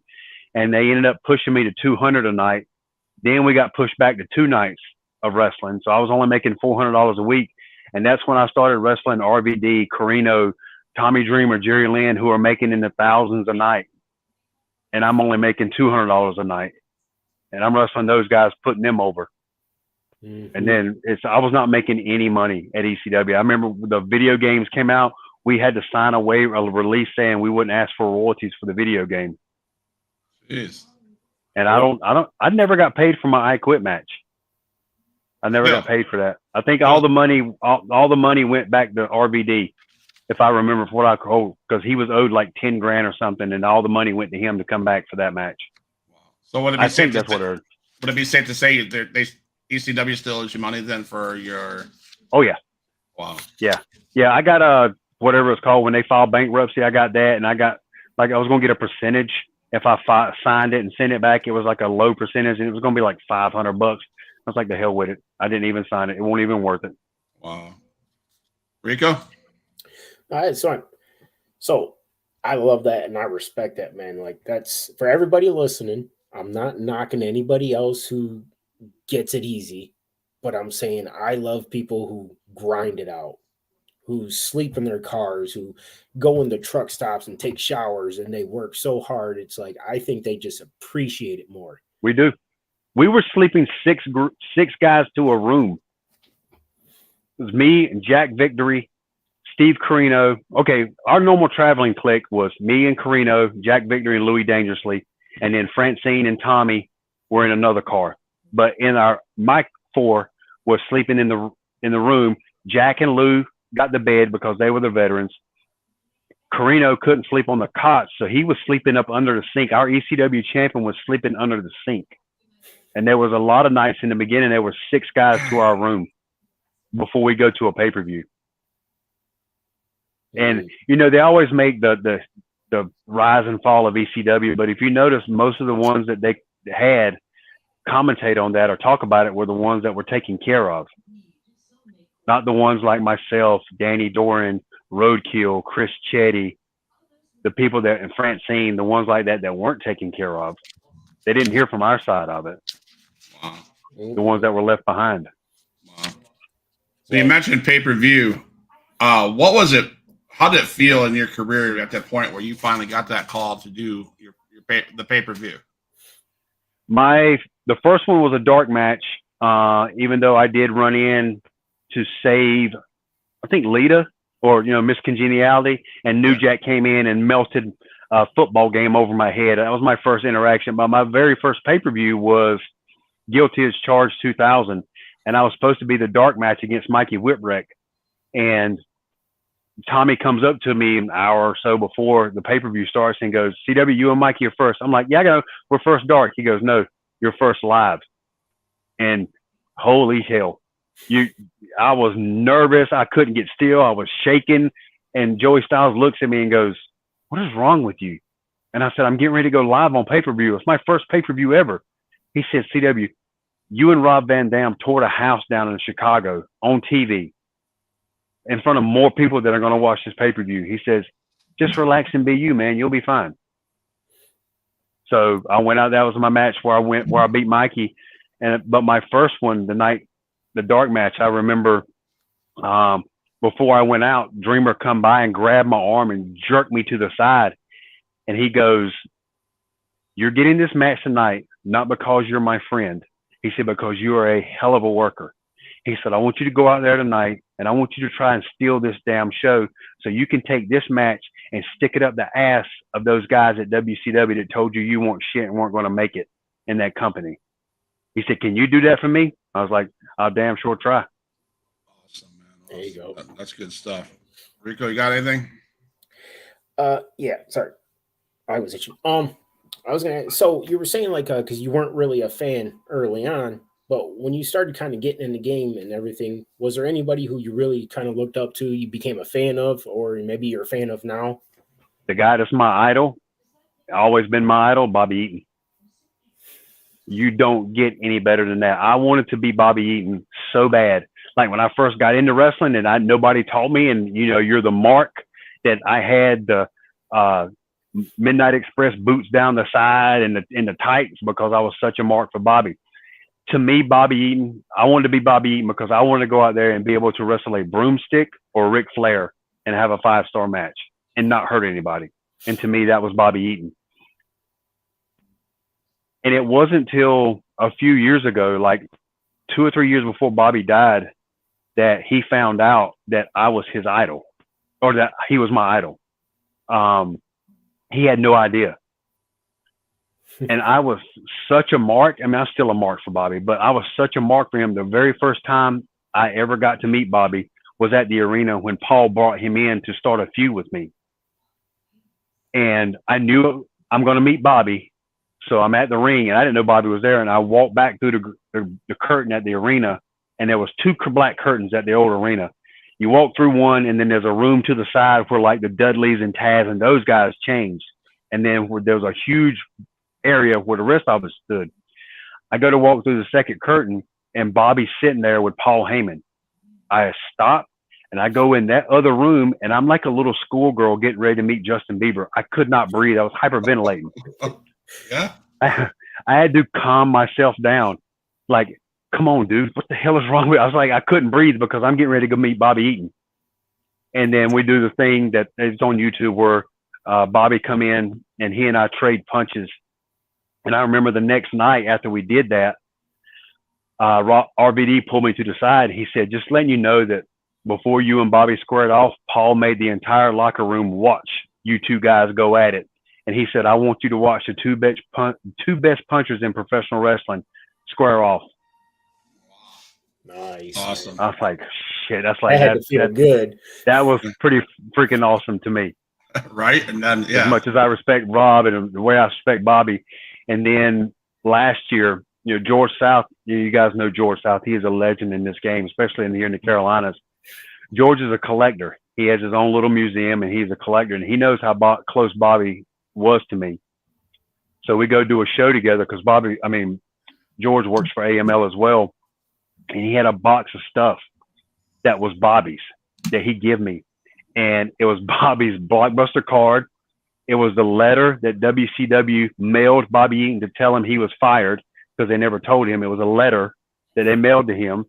And they ended up pushing me to $200 a night. Then we got pushed back to 2 nights of wrestling. So I was only making $400 a week. And that's when I started wrestling RVD, Carino, Tommy Dreamer, Jerry Lynn, who are making in the thousands a night. And I'm only making $200 a night. And I'm wrestling those guys, putting them over. Mm-hmm. And then I was not making any money at ECW. I remember the video games came out. We had to sign a release saying we wouldn't ask for royalties for the video game. Jeez. And I never got paid for my I Quit match. I never got paid for that. I think all the money went back to RVD. If I remember what I called, because he was owed like 10 grand or something, and all the money went to him to come back for that match. So would it be I safe think that's what it is. Would it be safe to say ECW still owes you money then for your? Oh yeah. Wow. Yeah. I got whatever it's called when they file bankruptcy. I got that, and I got like I was gonna get a percentage if I signed it and sent it back. It was like a low percentage, and it was gonna be like $500. I was like, the hell with it. I didn't even sign it. It won't even worth it. Wow. Rico. All right, so I love that and I respect that, man. Like that's for everybody listening. I'm not knocking anybody else who gets it easy, but I'm saying I love people who grind it out, who sleep in their cars, who go into truck stops and take showers and they work so hard. It's like I think they just appreciate it more. We do. We were sleeping 6 guys to a room. It was me and Jack Victory, Steve Carino. Okay, our normal traveling clique was me and Carino, Jack Victory, and Louis Dangerously, and then Francine and Tommy were in another car. But in my 4 was sleeping in the room. Jack and Lou got the bed because they were the veterans. Carino couldn't sleep on the cot, so he was sleeping up under the sink. Our ECW champion was sleeping under the sink. And there was a lot of nights in the beginning, there were 6 guys to our room before we go to a pay-per-view. And, you know, they always make the rise and fall of ECW, but if you notice, most of the ones that they had commentate on that or talk about it were the ones that were taken care of. Not the ones like myself, Danny Doran, Roadkill, Chris Chetty, the people that, and Francine, the ones like that weren't taken care of. They didn't hear from our side of it. Wow. The ones that were left behind. Wow. So you mentioned pay-per-view. What was it? How did it feel in your career at that point where you finally got that call to do the pay-per-view? The first one was a dark match, even though I did run in to save, I think, Lita or, you know, Miss Congeniality, and New Jack came in and melted a football game over my head. That was my first interaction. But my very first pay-per-view was Guilty as Charged 2000, and I was supposed to be the dark match against Mikey Whipwreck. And Tommy comes up to me an hour or so before the pay-per-view starts and goes, CW, you and Mikey are first. I'm like, yeah, I know. We're first dark. He goes, no, you're first live. And holy hell. I was nervous. I couldn't get still. I was shaking. And Joey Styles looks at me and goes, "What is wrong with you?" And I said, "I'm getting ready to go live on pay-per-view. It's my first pay-per-view ever." He said, "CW, you and Rob Van Dam tore the house down in Chicago on TV in front of more people that are going to watch this pay-per-view." He says, "Just relax and be you, man. You'll be fine." So I went out. That was my match where I beat Mikey. But my first one, the dark match, I remember before I went out, Dreamer come by and grabbed my arm and jerked me to the side. And he goes, "You're getting this match tonight, not because you're my friend." He said, "Because you are a hell of a worker." He said, "I want you to go out there tonight and I want you to try and steal this damn show so you can take this match and stick it up the ass of those guys at WCW that told you you weren't shit and weren't going to make it in that company." He said, "Can you do that for me?" I was like, "I'll damn sure try." Awesome, man. Awesome. There you go. That's good stuff. Rico, you got anything? Yeah, sorry. I was itching. I was gonna. So you were saying like, because you weren't really a fan early on, but when you started kind of getting in the game and everything, was there anybody who you really kind of looked up to, you became a fan of, or maybe you're a fan of now? The guy that's my idol, always been my idol, Bobby Eaton. You don't get any better than that. I wanted to be Bobby Eaton so bad. Like when I first got into wrestling and nobody taught me, and you're the mark, that I had the Midnight Express boots down the side and the tights because I was such a mark for Bobby. To me, Bobby Eaton, I wanted to be Bobby Eaton because I wanted to go out there and be able to wrestle a broomstick or Ric Flair and have a 5-star match and not hurt anybody. And to me, that was Bobby Eaton. And it wasn't till a few years ago, like 2 or 3 years before Bobby died, that he found out that I was his idol, or that he was my idol. He had no idea. And I was such a mark. I mean, I'm still a mark for Bobby, but I was such a mark for him. The very first time I ever got to meet Bobby was at the arena when Paul brought him in to start a feud with me. And I knew I'm going to meet Bobby. So I'm at the ring and I didn't know Bobby was there. And I walked back through the curtain at the arena, and there was 2 black curtains at the old arena. You walk through one, and then there's a room to the side where like the Dudleys and Taz and those guys changed. And then there was a huge area where the rest of us stood. I go to walk through the second curtain, and Bobby's sitting there with Paul Heyman. I stop and I go in that other room, and I'm like a little schoolgirl getting ready to meet Justin Bieber. I could not breathe. I was hyperventilating. Yeah. I had to calm myself down. Like, come on, dude, what the hell is wrong with you? I was like, I couldn't breathe because I'm getting ready to go meet Bobby Eaton. And then we do the thing that is on YouTube where Bobby come in and he and I trade punches. And I remember the next night after we did that, RVD pulled me to the side. He said, "Just letting you know that before you and Bobby squared off, Paul made the entire locker room watch you 2 guys go at it. And he said, I want you to watch the two best punchers in professional wrestling square off." Nice. Awesome. I was like, shit, that's like, that had to feel good. That was pretty freaking awesome to me. Right. And then, yeah. As much as I respect Rob and the way I respect Bobby. And then last year, George South, you guys know George South. He is a legend in this game, especially here in the Carolinas. George is a collector. He has his own little museum, and he's a collector, and he knows how close Bobby was to me. So we go do a show together because George works for AML as well. And he had a box of stuff that was Bobby's that he gave me. And it was Bobby's Blockbuster card. It was the letter that WCW mailed Bobby Eaton to tell him he was fired because they never told him. It was a letter that they mailed to him.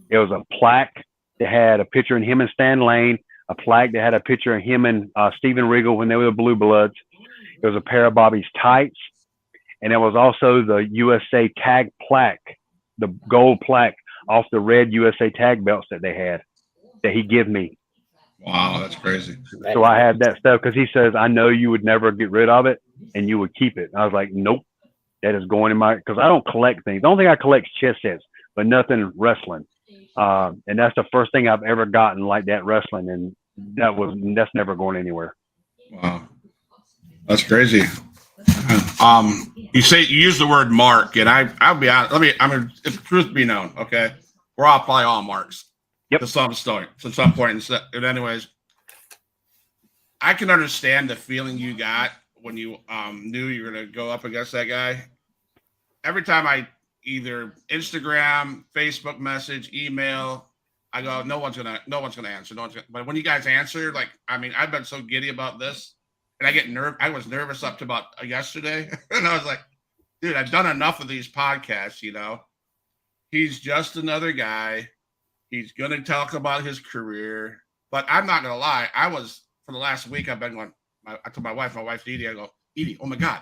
It was a plaque that had a picture of him and Stan Lane, a plaque that had a picture of him and Steven Regal when they were the Blue Bloods. It was a pair of Bobby's tights. And it was also the USA tag plaque, the gold plaque off the red USA tag belts that they had that he gave me. Wow, that's crazy. So I had that stuff because he says, I know you would never get rid of it and you would keep it. And I was like, nope, that is going in my, because I don't collect things. The only thing I collect is chess sets, but nothing wrestling. And that's the first thing I've ever gotten like that wrestling. And that's never going anywhere. Wow. That's crazy. You use the word mark, and I'll be honest. If truth be known, okay. we're all probably all marks. Yep. To some point. And anyways, I can understand the feeling you got when you knew you were gonna go up against that guy. Every time I either Instagram, Facebook message, email, I go, no one's gonna answer. But when you guys answer, like, I mean, I've been so giddy about this, and I was nervous up to about yesterday, and I was like, dude, I've done enough of these podcasts, He's just another guy. He's gonna talk about his career, but I'm not gonna lie. For the last week, I've been going. I told my wife, Edie, I go, Edie, oh my god,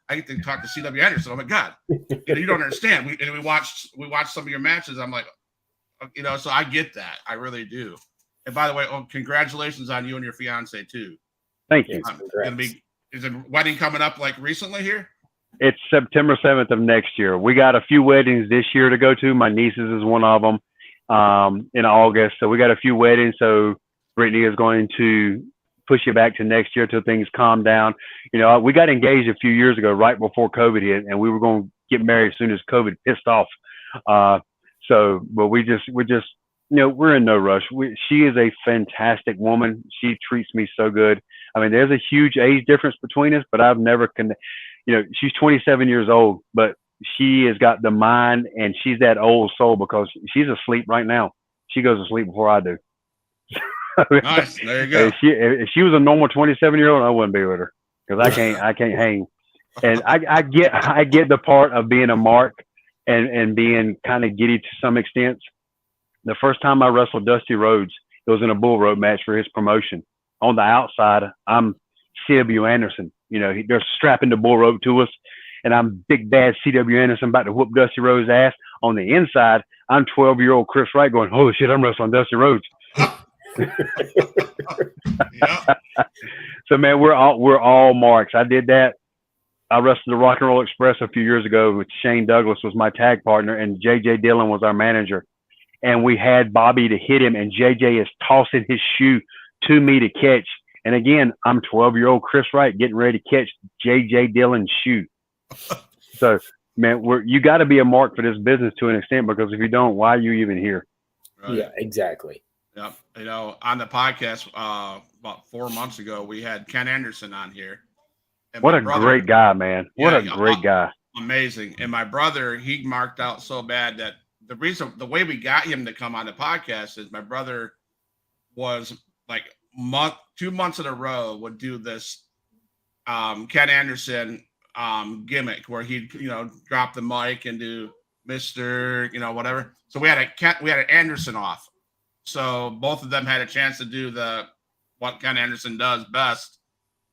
I get to talk to CW Anderson. Oh my god, you don't understand. We watched some of your matches. I'm like, so I get that. I really do. And by the way, congratulations on you and your fiance too. Thank you. Is a wedding coming up like recently here? It's September 7th of next year. We got a few weddings this year to go to. My niece's is one of them in August. So we got a few weddings. So Brittany is going to push it back to next year till things calm down. We got engaged a few years ago, right before COVID hit, and we were going to get married as soon as COVID pissed off. But we're just, we're in no rush. She is a fantastic woman. She treats me so good. I mean, there's a huge age difference between us, but I've never she's 27 years old, but she has got the mind, and she's that old soul because she's asleep right now. She goes to sleep before I do. Nice. There you go. If she was a normal 27-year-old, I wouldn't be with her because I can't hang. And I get the part of being a mark and being kind of giddy to some extent. The first time I wrestled Dusty Rhodes, it was in a bull rope match for his promotion. On the outside, I'm CW Anderson. They're strapping the bull rope to us, and I'm big bad CW Anderson about to whoop Dusty Rhodes' ass. On the inside, I'm 12-year-old Chris Wright going, holy shit, I'm wrestling Dusty Rhodes. So man, we're all marks. I did that. I wrestled the Rock and Roll Express a few years ago with Shane Douglas was my tag partner, and JJ Dillon was our manager. And we had Bobby to hit him, and JJ is tossing his shoe to me to catch. And again, I'm 12-year-old Chris Wright getting ready to catch JJ Dillon's shoe. So man, you got to be a mark for this business to an extent, because if you don't, why are you even here? Right. Yeah, exactly. Yep. On the podcast about 4 months ago, we had Ken Anderson on here. What a great guy, man. What a great guy. Amazing. And my brother, he marked out so bad that the way we got him to come on the podcast is my brother was like 2 months in a row would do this Ken Anderson gimmick where he'd, drop the mic and do Mr., whatever. So we had an Anderson off. So both of them had a chance to do what Ken Anderson does best.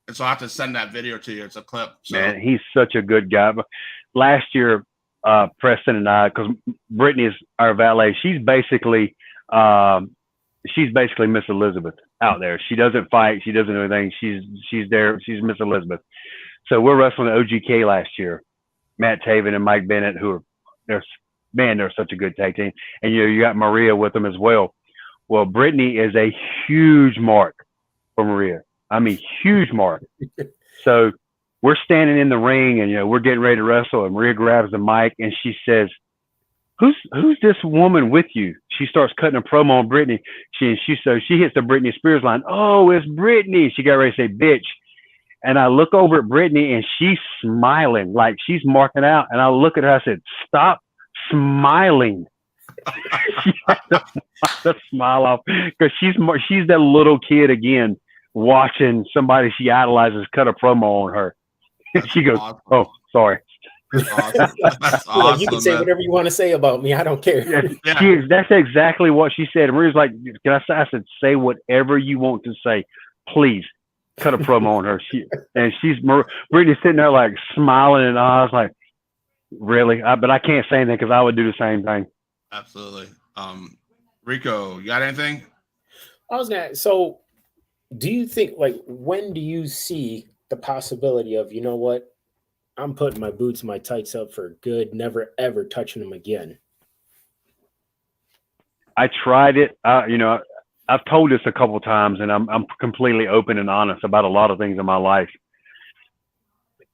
And so I have to send that video to you. It's a clip. So. Man, he's such a good guy. But last year, Preston and I, because Brittany is our valet, she's basically Miss Elizabeth out there. She doesn't fight. She doesn't do anything. She's there. She's Miss Elizabeth. So we're wrestling at OGK last year. Matt Taven and Mike Bennett, they're such a good tag team. And you got Maria with them as well. Well, Brittany is a huge mark for Maria. I mean, huge mark. So we're standing in the ring, and we're getting ready to wrestle, and Maria grabs the mic and she says, "Who's this woman with you?" She starts cutting a promo on Brittany. She hits the Britney Spears line. "Oh, it's Brittany." She got ready to say "bitch," and I look over at Brittany, and she's smiling like she's marking out. And I look at her. I said, "Stop smiling." She had to smile off because she's that little kid again, watching somebody she idolizes cut a promo on her. She goes, awesome. "Oh, sorry." That's awesome. That's awesome, you can say whatever you want to say about me. I don't care. Yeah. That's exactly what she said. And Maria's like, "Can I say?" I said, "Say whatever you want to say. Please cut a promo on her." Brittany's sitting there like smiling, and I was like, "Really?" But I can't say anything because I would do the same thing. Absolutely. Rico, you got anything? So do you think, when do you see the possibility of, I'm putting my boots and my tights up for good, never ever touching them again? I tried it. I've told this a couple of times, and I'm completely open and honest about a lot of things in my life,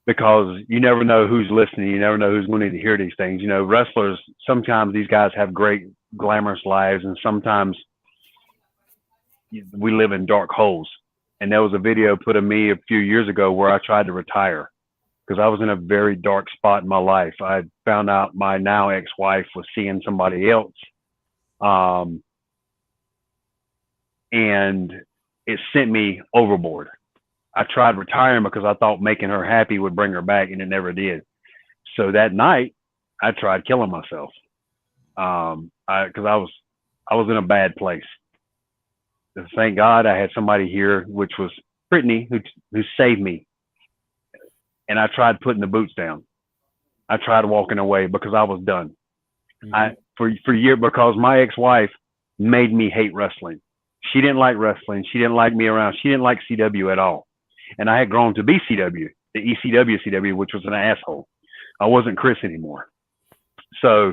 because you never know who's listening. You never know who's going to hear these things. Wrestlers, sometimes these guys have great glamorous lives, and sometimes we live in dark holes. And there was a video put of me a few years ago where I tried to retire because I was in a very dark spot in my life. I found out my now ex-wife was seeing somebody else. And it sent me overboard. I tried retiring because I thought making her happy would bring her back, and it never did. So that night, I tried killing myself because I was in a bad place. And thank God I had somebody here, which was Brittany, who saved me. And I tried putting the boots down. I tried walking away because I was done. Mm-hmm. For years, because my ex-wife made me hate wrestling. She didn't like wrestling. She didn't like me around. She didn't like CW at all. And I had grown to be CW, the ECW CW, which was an asshole. I wasn't Chris anymore. So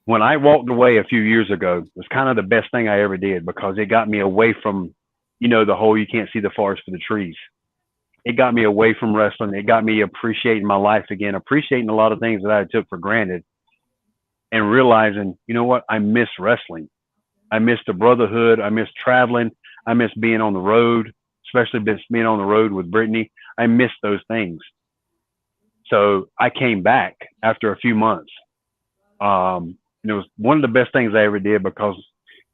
when I walked away a few years ago, it was kind of the best thing I ever did because it got me away from, the whole you can't see the forest for the trees. It got me away from wrestling. It got me appreciating my life again, appreciating a lot of things that I took for granted and realizing, you know what? I miss wrestling. I miss the brotherhood. I miss traveling. I miss being on the road, especially being on the road with Brittany. I miss those things. So I came back after a few months. And it was one of the best things I ever did because,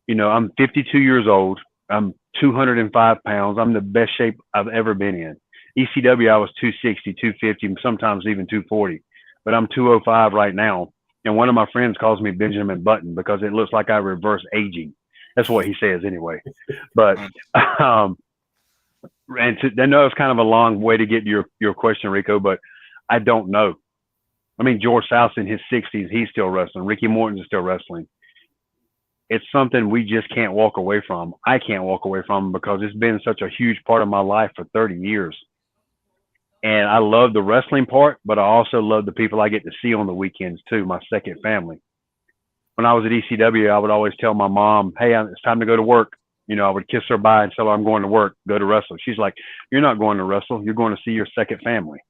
I'm 52 years old. I'm 205 pounds. I'm the best shape I've ever been in. ECW, I was 260, 250, sometimes even 240. But I'm 205 right now. And one of my friends calls me Benjamin Button because it looks like I reverse aging. That's what he says anyway. But I know it's kind of a long way to get your question, Rico, but I don't know. I mean, George South's in his 60s. He's still wrestling. Ricky Morton's still wrestling. It's something we just can't walk away from. I can't walk away from because it's been such a huge part of my life for 30 years. And I love the wrestling part, but I also love the people I get to see on the weekends too, my second family. When I was at ECW, I would always tell my mom, hey, it's time to go to work. I would kiss her bye and tell her I'm going to work, go to wrestle. She's like, you're not going to wrestle. You're going to see your second family.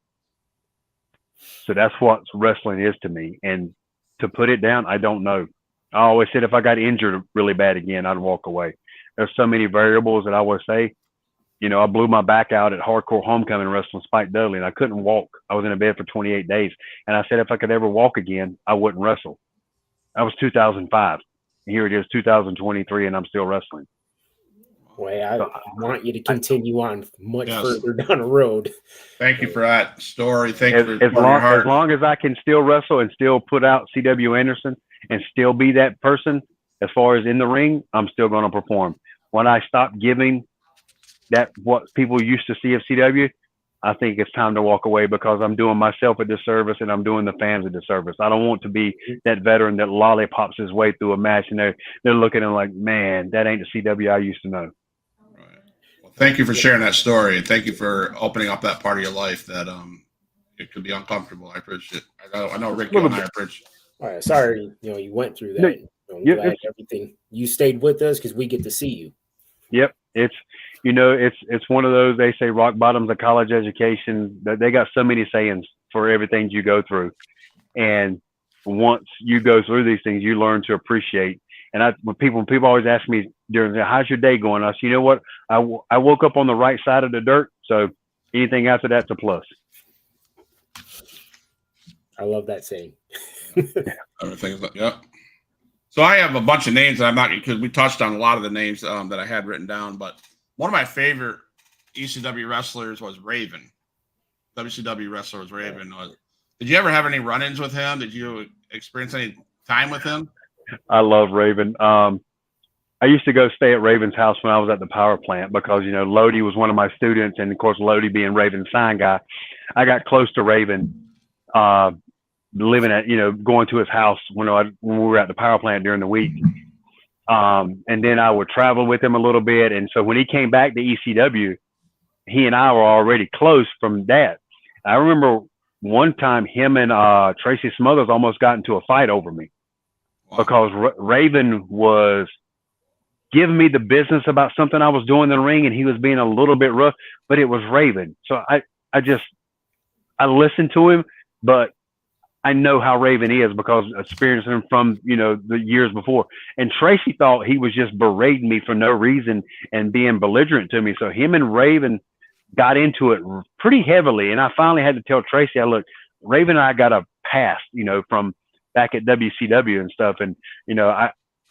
So that's what wrestling is to me. And to put it down, I don't know. I always said if I got injured really bad again, I'd walk away. There's so many variables that I would say. I blew my back out at Hardcore Homecoming wrestling Spike Dudley, and I couldn't walk. I was in a bed for 28 days. And I said if I could ever walk again, I wouldn't wrestle. That was 2005. And here it is, 2023, and I'm still wrestling. Boy, I want you to continue on much further down the road. Thank you for that story. Thank you for as long as I can still wrestle and still put out CW Anderson and still be that person as far as in the ring, I'm still going to perform. When I stop giving that what people used to see of CW, I think it's time to walk away because I'm doing myself a disservice and I'm doing the fans a disservice. I don't want to be that veteran that lollipops his way through a match and they're looking at him like, man, that ain't the CW I used to know. Right. Well, thank you for sharing that story and thank you for opening up that part of your life that it could be uncomfortable. I appreciate it. I know Rick and I appreciate it. All right, sorry, you went through that. I'm glad everything you stayed with us because we get to see you. Yep, it's one of those. They say rock bottom's a college education. They got so many sayings for everything you go through, and once you go through these things, you learn to appreciate. And when people always ask me how's your day going? I say, you know what? I woke up on the right side of the dirt, so anything after that's a plus. I love that saying. Everything's So I have a bunch of names that I'm not because we touched on a lot of the names that I had written down, but one of my favorite ECW wrestlers was Raven. WCW wrestler was Raven. Did you ever have any run-ins with him? Did you experience any time with him? I love Raven. I used to go stay at Raven's house when I was at the power plant because, Lodi was one of my students. And, of course, Lodi being Raven's sign guy, I got close to Raven living at, going to his house when we were at the power plant during the week. And then I would travel with him a little bit. And so when he came back to ECW, he and I were already close from that. I remember one time him and Tracy Smothers almost got into a fight over me because Raven was giving me the business about something I was doing in the ring and he was being a little bit rough, but it was Raven. So I listened to him, but I know how Raven is because experiencing him from, the years before. And Tracy thought he was just berating me for no reason and being belligerent to me. So him and Raven got into it pretty heavily. And I finally had to tell Tracy, look, Raven and I got a past, from back at WCW and stuff. And,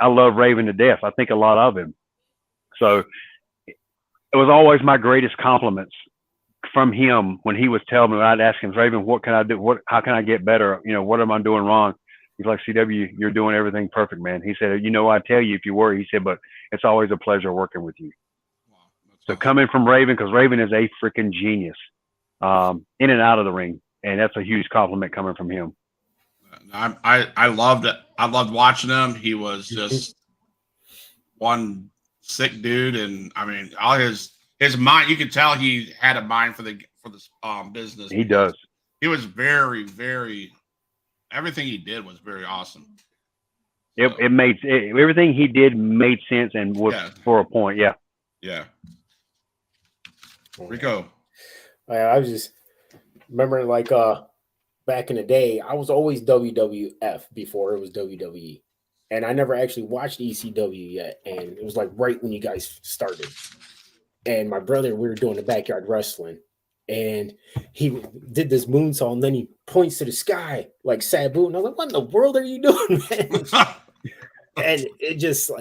I love Raven to death. I think a lot of him. So it was always my greatest compliments from him when he was telling me, when I'd ask him, Raven, what can I do? How can I get better? What am I doing wrong? He's like, CW, you're doing everything perfect, man. He said, I tell you if you were, he said, but it's always a pleasure working with you. Wow, so coming from Raven, because Raven is a freaking genius in and out of the ring. And that's a huge compliment coming from him. I loved it. I loved watching him. He was just one sick dude. And I mean, all his mind, you could tell he had a mind for this business. He does. He was very, very, everything he did was very awesome. It made everything he did made sense and was for a point. Yeah. Yeah. Rico. I was just remembering back in the day, I was always WWF before it was WWE. And I never actually watched ECW yet. And it was right when you guys started. And my brother, we were doing the backyard wrestling. And he did this moonsault, and then he points to the sky like Sabu. And I was like, what in the world are you doing, man? And it just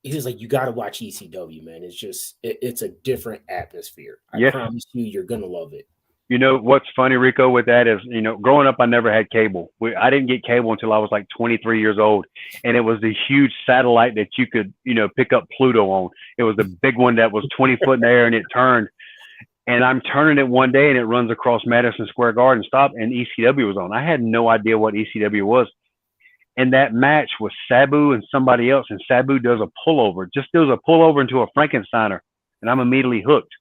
he was like, you got to watch ECW, man. It's just, it's a different atmosphere. I promise you're going to love it. What's funny, Rico, with that is, growing up, I never had cable. I didn't get cable until I was 23 years old. And it was the huge satellite that you could, pick up Pluto on. It was the big one that was 20 foot in the air and it turned. And I'm turning it one day and it runs across Madison Square Garden, and ECW was on. I had no idea what ECW was. And that match was Sabu and somebody else. And Sabu does a pullover, just does a pullover into a Frankensteiner. And I'm immediately hooked.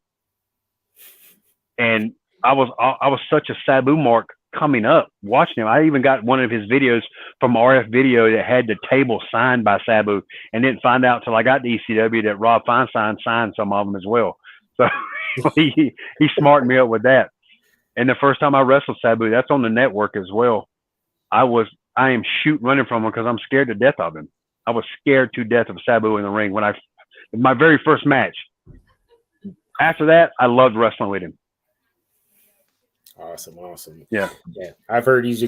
And I was such a Sabu mark coming up watching him. I even got one of his videos from RF Video that had the table signed by Sabu, and didn't find out till I got to ECW that Rob Feinstein signed some of them as well. So he smarted me up with that. And the first time I wrestled Sabu, that's on the network as well. I am running from him because I'm scared to death of him. I was scared to death of Sabu in the ring my very first match. After that, I loved wrestling with him. Awesome. Yeah. I've heard he's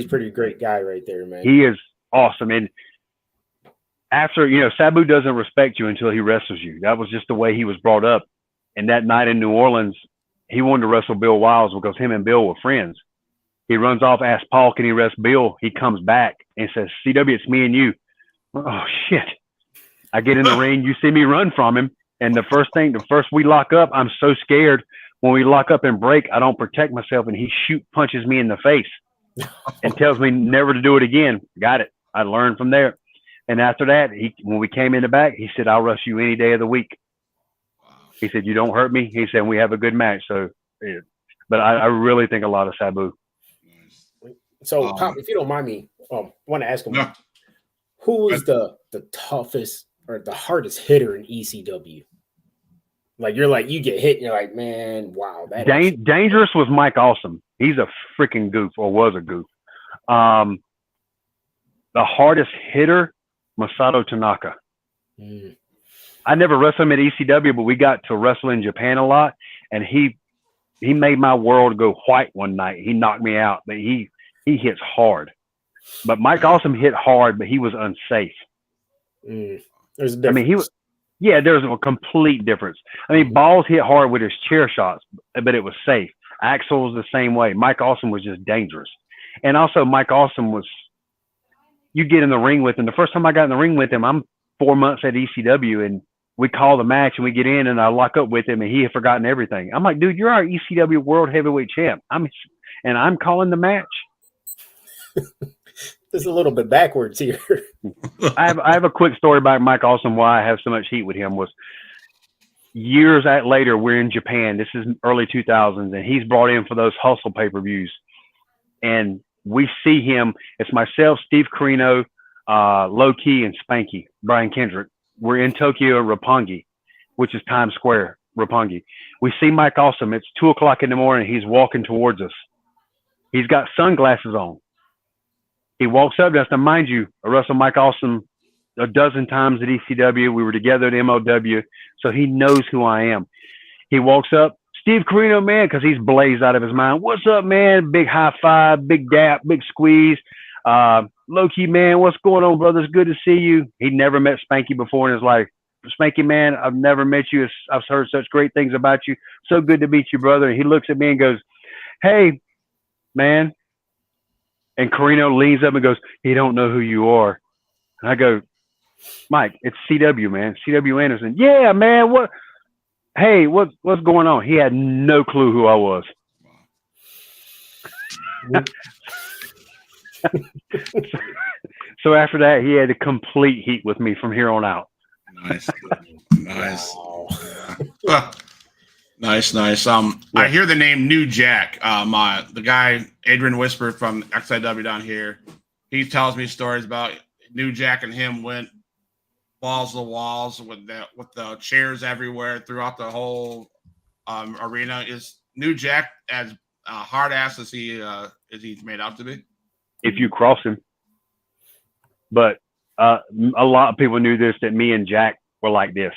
pretty great guy right there, man. He is awesome. And after, Sabu doesn't respect you until he wrestles you. That was just the way he was brought up. And that night in New Orleans, he wanted to wrestle Bill Wiles because him and Bill were friends. He runs off, asks Paul, can he wrestle Bill? He comes back and says, CW, it's me and you. Oh, shit. I get in the ring. You see me run from him. And the first we lock up, I'm so scared. When we lock up and break, I don't protect myself, and he punches me in the face and tells me never to do it again. Got it. I learned from there. And after that, when we came in the back, he said, I'll wrestle you any day of the week. He said, you don't hurt me. He said, we have a good match. So, yeah. But I really think a lot of Sabu. So, Pop, if you don't mind me, I want to ask him, who was the toughest or the hardest hitter in ECW? You get hit and you're like, man, wow. Dangerous was Mike Awesome. He's a freaking goof, or was a goof. The hardest hitter, Masato Tanaka. I never wrestled him at ECW, but we got to wrestle in Japan a lot. And he made my world go white one night. He knocked me out, but he hits hard. But Mike Awesome hit hard, but he was unsafe. There's a difference. There's a complete difference. I mean, Balls hit hard with his chair shots, but it was safe. Axel was the same way. Mike Awesome was just dangerous. And also Mike Awesome you get in the ring with him. The first time I got in the ring with him, I'm 4 months at ECW, and we call the match, and we get in, and I lock up with him, and he had forgotten everything. I'm like, dude, you're our ECW World Heavyweight Champ. I'm calling the match. It's a little bit backwards here. I have a quick story about Mike Awesome, why I have so much heat with him. Was years later, we're in Japan. This is early 2000s, and he's brought in for those Hustle pay-per-views. And we see him. It's myself, Steve Carino, Low Key, and Spanky, Brian Kendrick. We're in Tokyo, Roppongi, which is Times Square, Roppongi. We see Mike Awesome. It's 2:00 in the morning. He's walking towards us. He's got sunglasses on. He walks up to us. Now, mind you, I wrestled Mike Awesome a dozen times at ECW. We were together at MLW, so he knows who I am. He walks up, Steve Corino, man, because he's blazed out of his mind. What's up, man? Big high five, big dap, big squeeze. Low-key, man, what's going on, brother? It's good to see you. He'd never met Spanky before in his life. Spanky, man, I've never met you. I've heard such great things about you. So good to meet you, brother. And he looks at me and goes, hey, man. And Corino leans up and goes, he don't know who you are. And I go, Mike, it's CW, man. CW Anderson. Yeah, man. What? Hey, what's going on? He had no clue who I was. So after that, he had a complete heat with me from here on out. Nice. Wow. Nice. I hear the name New Jack. The guy Adrian Whisper from XIW down here, he tells me stories about New Jack and him went balls to walls with the chairs everywhere throughout the whole arena. Is New Jack as hard ass as he's made out to be? If you cross him, but a lot of people knew this, that me and Jack were like this.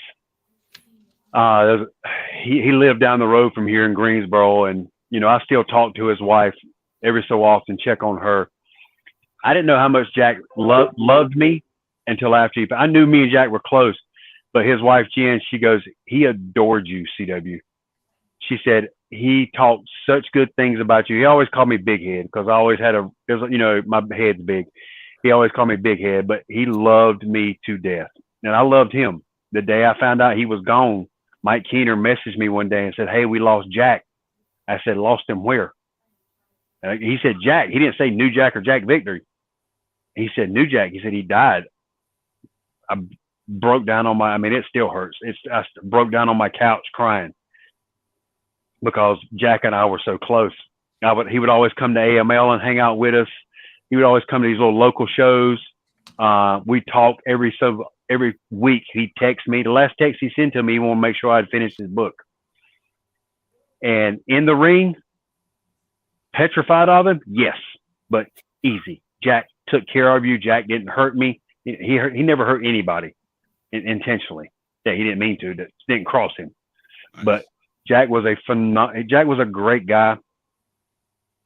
He lived down the road from here in Greensboro, and I still talk to his wife every so often, check on her. I didn't know how much Jack loved me until after I knew me and Jack were close, but his wife Jen, she goes, he adored you, CW. She said he talked such good things about you. He always called me Big Head because I always had my head's big. He always called me Big Head, but he loved me to death, and I loved him. The day I found out he was gone, Mike Keener messaged me one day and said, hey, we lost Jack. I said, lost him where? And he said, Jack. He didn't say New Jack or Jack Victory. He said, New Jack. He said, he died. I broke down on it still hurts. I broke down on my couch crying because Jack and I were so close. He would always come to AML and hang out with us. He would always come to these little local shows. We talk every week. He'd text me. The last text he sent to me, he wanted to make sure I'd finished his book. And in the ring, petrified of him? Yes, but easy. Jack took care of you. Jack didn't hurt me. He never hurt anybody intentionally. That he didn't mean to. That didn't cross him. Nice. But Jack was a great guy.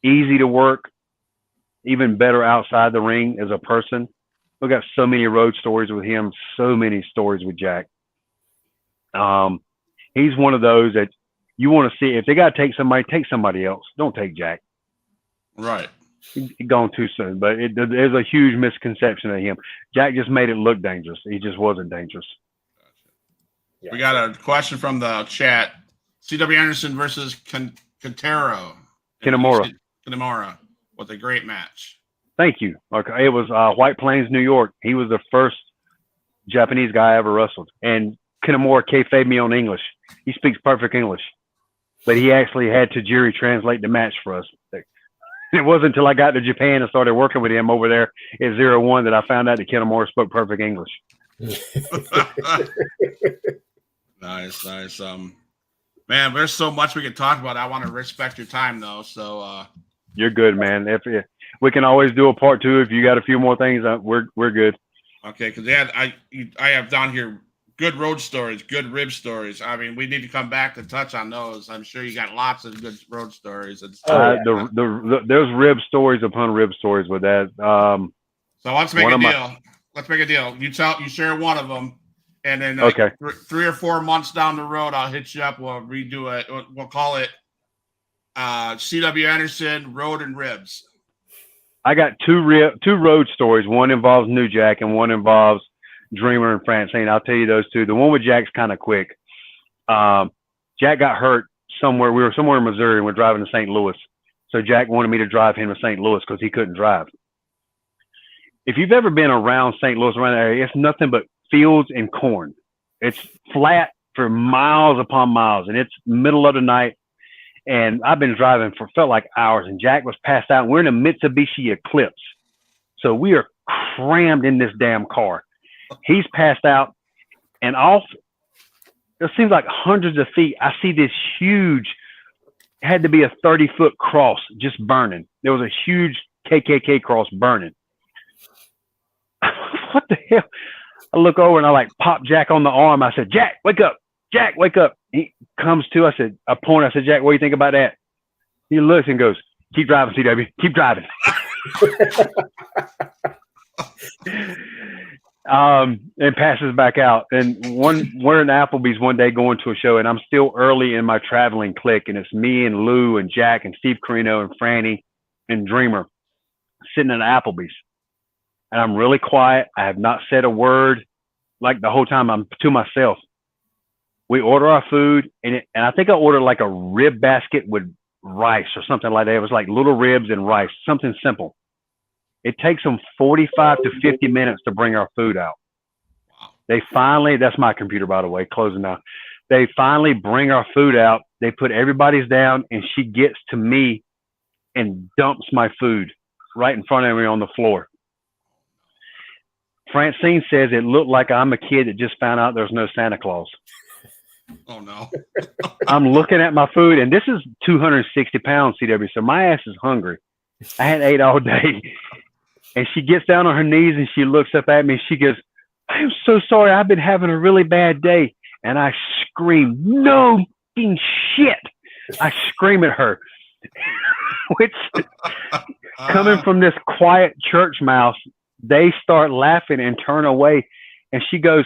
Easy to work. Even better outside the ring as a person. We got so many road stories with him. So many stories with Jack. He's one of those that you want to see. If they got to take somebody else. Don't take Jack. Right. He's gone too soon, but there's a huge misconception of him. Jack just made it look dangerous. He just wasn't dangerous. Gotcha. We got a question from the chat. CW Anderson versus Kinemura was a great match. Thank you. Okay, it was White Plains, New York. He was the first Japanese guy I ever wrestled. And Kinemura kayfabed me on English. He speaks perfect English. But he actually had Tajiri translate the match for us. It wasn't until I got to Japan and started working with him over there at 01 that I found out that Kinemura spoke perfect English. Nice. Man, there's so much we could talk about. I want to respect your time, though. So you're good, man. If we can always do a part 2 if you got a few more things. We're good. Okay, because I have down here good road stories, good rib stories. I mean, we need to come back to touch on those. I'm sure you got lots of good road stories. There's rib stories upon rib stories with that. So let's make a deal. Let's make a deal. You share one of them, and then okay. 3 or 4 months down the road, I'll hit you up. We'll redo it. We'll call it CW Anderson Road and Ribs. I got two road stories. One involves New Jack, and one involves Dreamer and Francine. I'll tell you those two. The one with Jack's kind of quick. Jack got hurt somewhere. We were somewhere in Missouri and we're driving to St. Louis. So Jack wanted me to drive him to St. Louis because he couldn't drive. If you've ever been around St. Louis, around that area, it's nothing but fields and corn. It's flat for miles upon miles, and it's middle of the night. And I've been driving felt like hours, and Jack was passed out. We're in a Mitsubishi Eclipse. So we are crammed in this damn car. He's passed out, and off, it seems like hundreds of feet, I see this huge, had to be a 30-foot cross just burning. There was a huge KKK cross burning. what the hell? I look over and I like pop Jack on the arm. I said, Jack, wake up. Jack, wake up. He comes to, I said, I point. I said, Jack, what do you think about that? He looks and goes, keep driving, CW. Keep driving. And passes back out. And we're in Applebee's one day going to a show, and I'm still early in my traveling clique, and it's me and Lou and Jack and Steve Carino and Franny and Dreamer sitting in Applebee's. And I'm really quiet. I have not said a word. Like the whole time I'm to myself. We order our food, and I think I ordered like a rib basket with rice or something like that. It was like little ribs and rice, something simple. It takes them 45 to 50 minutes to bring our food out. Wow. They finally, that's my computer, by the way, closing now. They finally bring our food out. They put everybody's down, and she gets to me and dumps my food right in front of me on the floor. Francine says it looked like I'm a kid that just found out there's no Santa Claus. Oh, no. I'm looking at my food, and this is 260 pounds, CW, so my ass is hungry. I hadn't ate all day. And she gets down on her knees, and she looks up at me, and she goes, I am so sorry. I've been having a really bad day. And I scream, no fucking shit. I scream at her, which coming from this quiet church mouse, they start laughing and turn away. And she goes,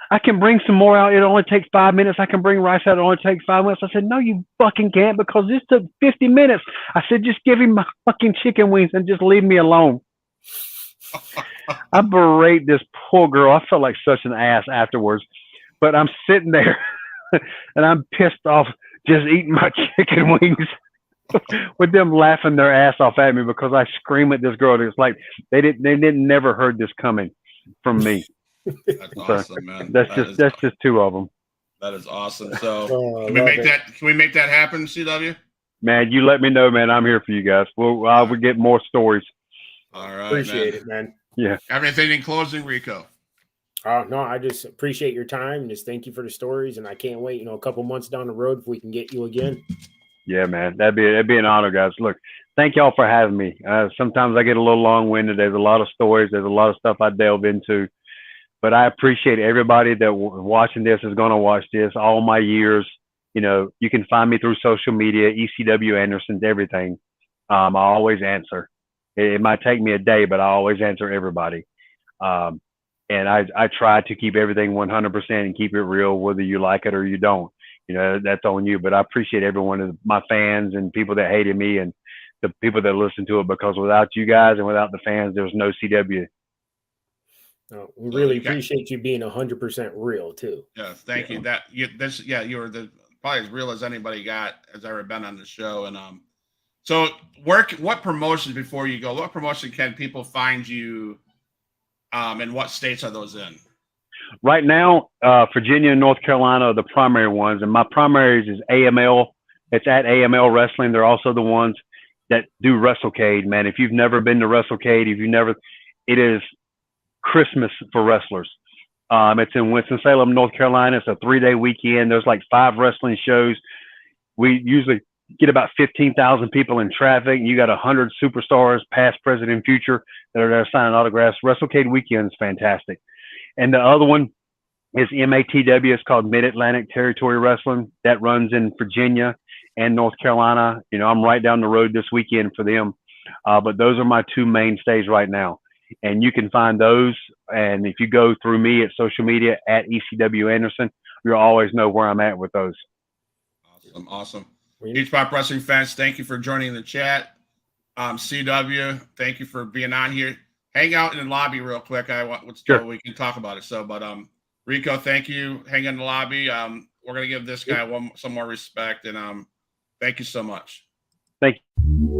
I can bring some more out. It only takes 5 minutes. I can bring rice out. It only takes 5 minutes. I said, no, you fucking can't, because this took 50 minutes. I said, just give him my fucking chicken wings and just leave me alone. I berate this poor girl. I felt like such an ass afterwards, but I'm sitting there and I'm pissed off just eating my chicken wings with them laughing their ass off at me because I scream at this girl. It's like they didn't never heard this coming from me. That's awesome, man. That's just two of them. That is awesome. So can we make that happen, CW? Man, you let me know, man. I'm here for you guys. We'll get more stories. All right. Appreciate it, man. Yeah. Have anything in closing, Rico? No, I just appreciate your time and just thank you for the stories. And I can't wait, a couple months down the road if we can get you again. Yeah, man. That'd be an honor, guys. Look, thank y'all for having me. Sometimes I get a little long-winded. There's a lot of stories. There's a lot of stuff I delve into. But I appreciate everybody that watching this is going to watch this all my years. You can find me through social media, ECW Anderson's everything. I always answer. It might take me a day, but I always answer everybody. And I try to keep everything 100% and keep it real, whether you like it or you don't. That's on you. But I appreciate every one of my fans and people that hated me and the people that listen to it, because without you guys and without the fans, there's no CW. No, we really appreciate you being 100% real too. Yeah, thank you. You were probably as real as anybody has ever been on the show. And so what promotions before you go? What promotion can people find you? And what states are those in? Right now, Virginia and North Carolina are the primary ones, and my primaries is AML. It's at AML Wrestling. They're also the ones that do WrestleCade, man. If you've never been to WrestleCade, it is Christmas for wrestlers. It's in Winston-Salem, North Carolina. It's a 3-day weekend. There's like 5 wrestling shows. We usually get about 15,000 people in traffic. You got 100 superstars, past, present, and future, that are there signing autographs. WrestleCade weekend is fantastic. And the other one is MATW. It's called Mid-Atlantic Territory Wrestling. That runs in Virginia and North Carolina. I'm right down the road this weekend for them. But those are my 2 mainstays right now. And you can find those. And if you go through me at social media at ECW Anderson, you'll always know where I'm at with those. Awesome. Huge Pop Wrestling fans, thank you for joining the chat. CW, thank you for being on here. Hang out in the lobby real quick. Sure. We can talk about it. So, but Rico, thank you. Hang in the lobby. We're gonna give this guy some more respect, and thank you so much. Thank you.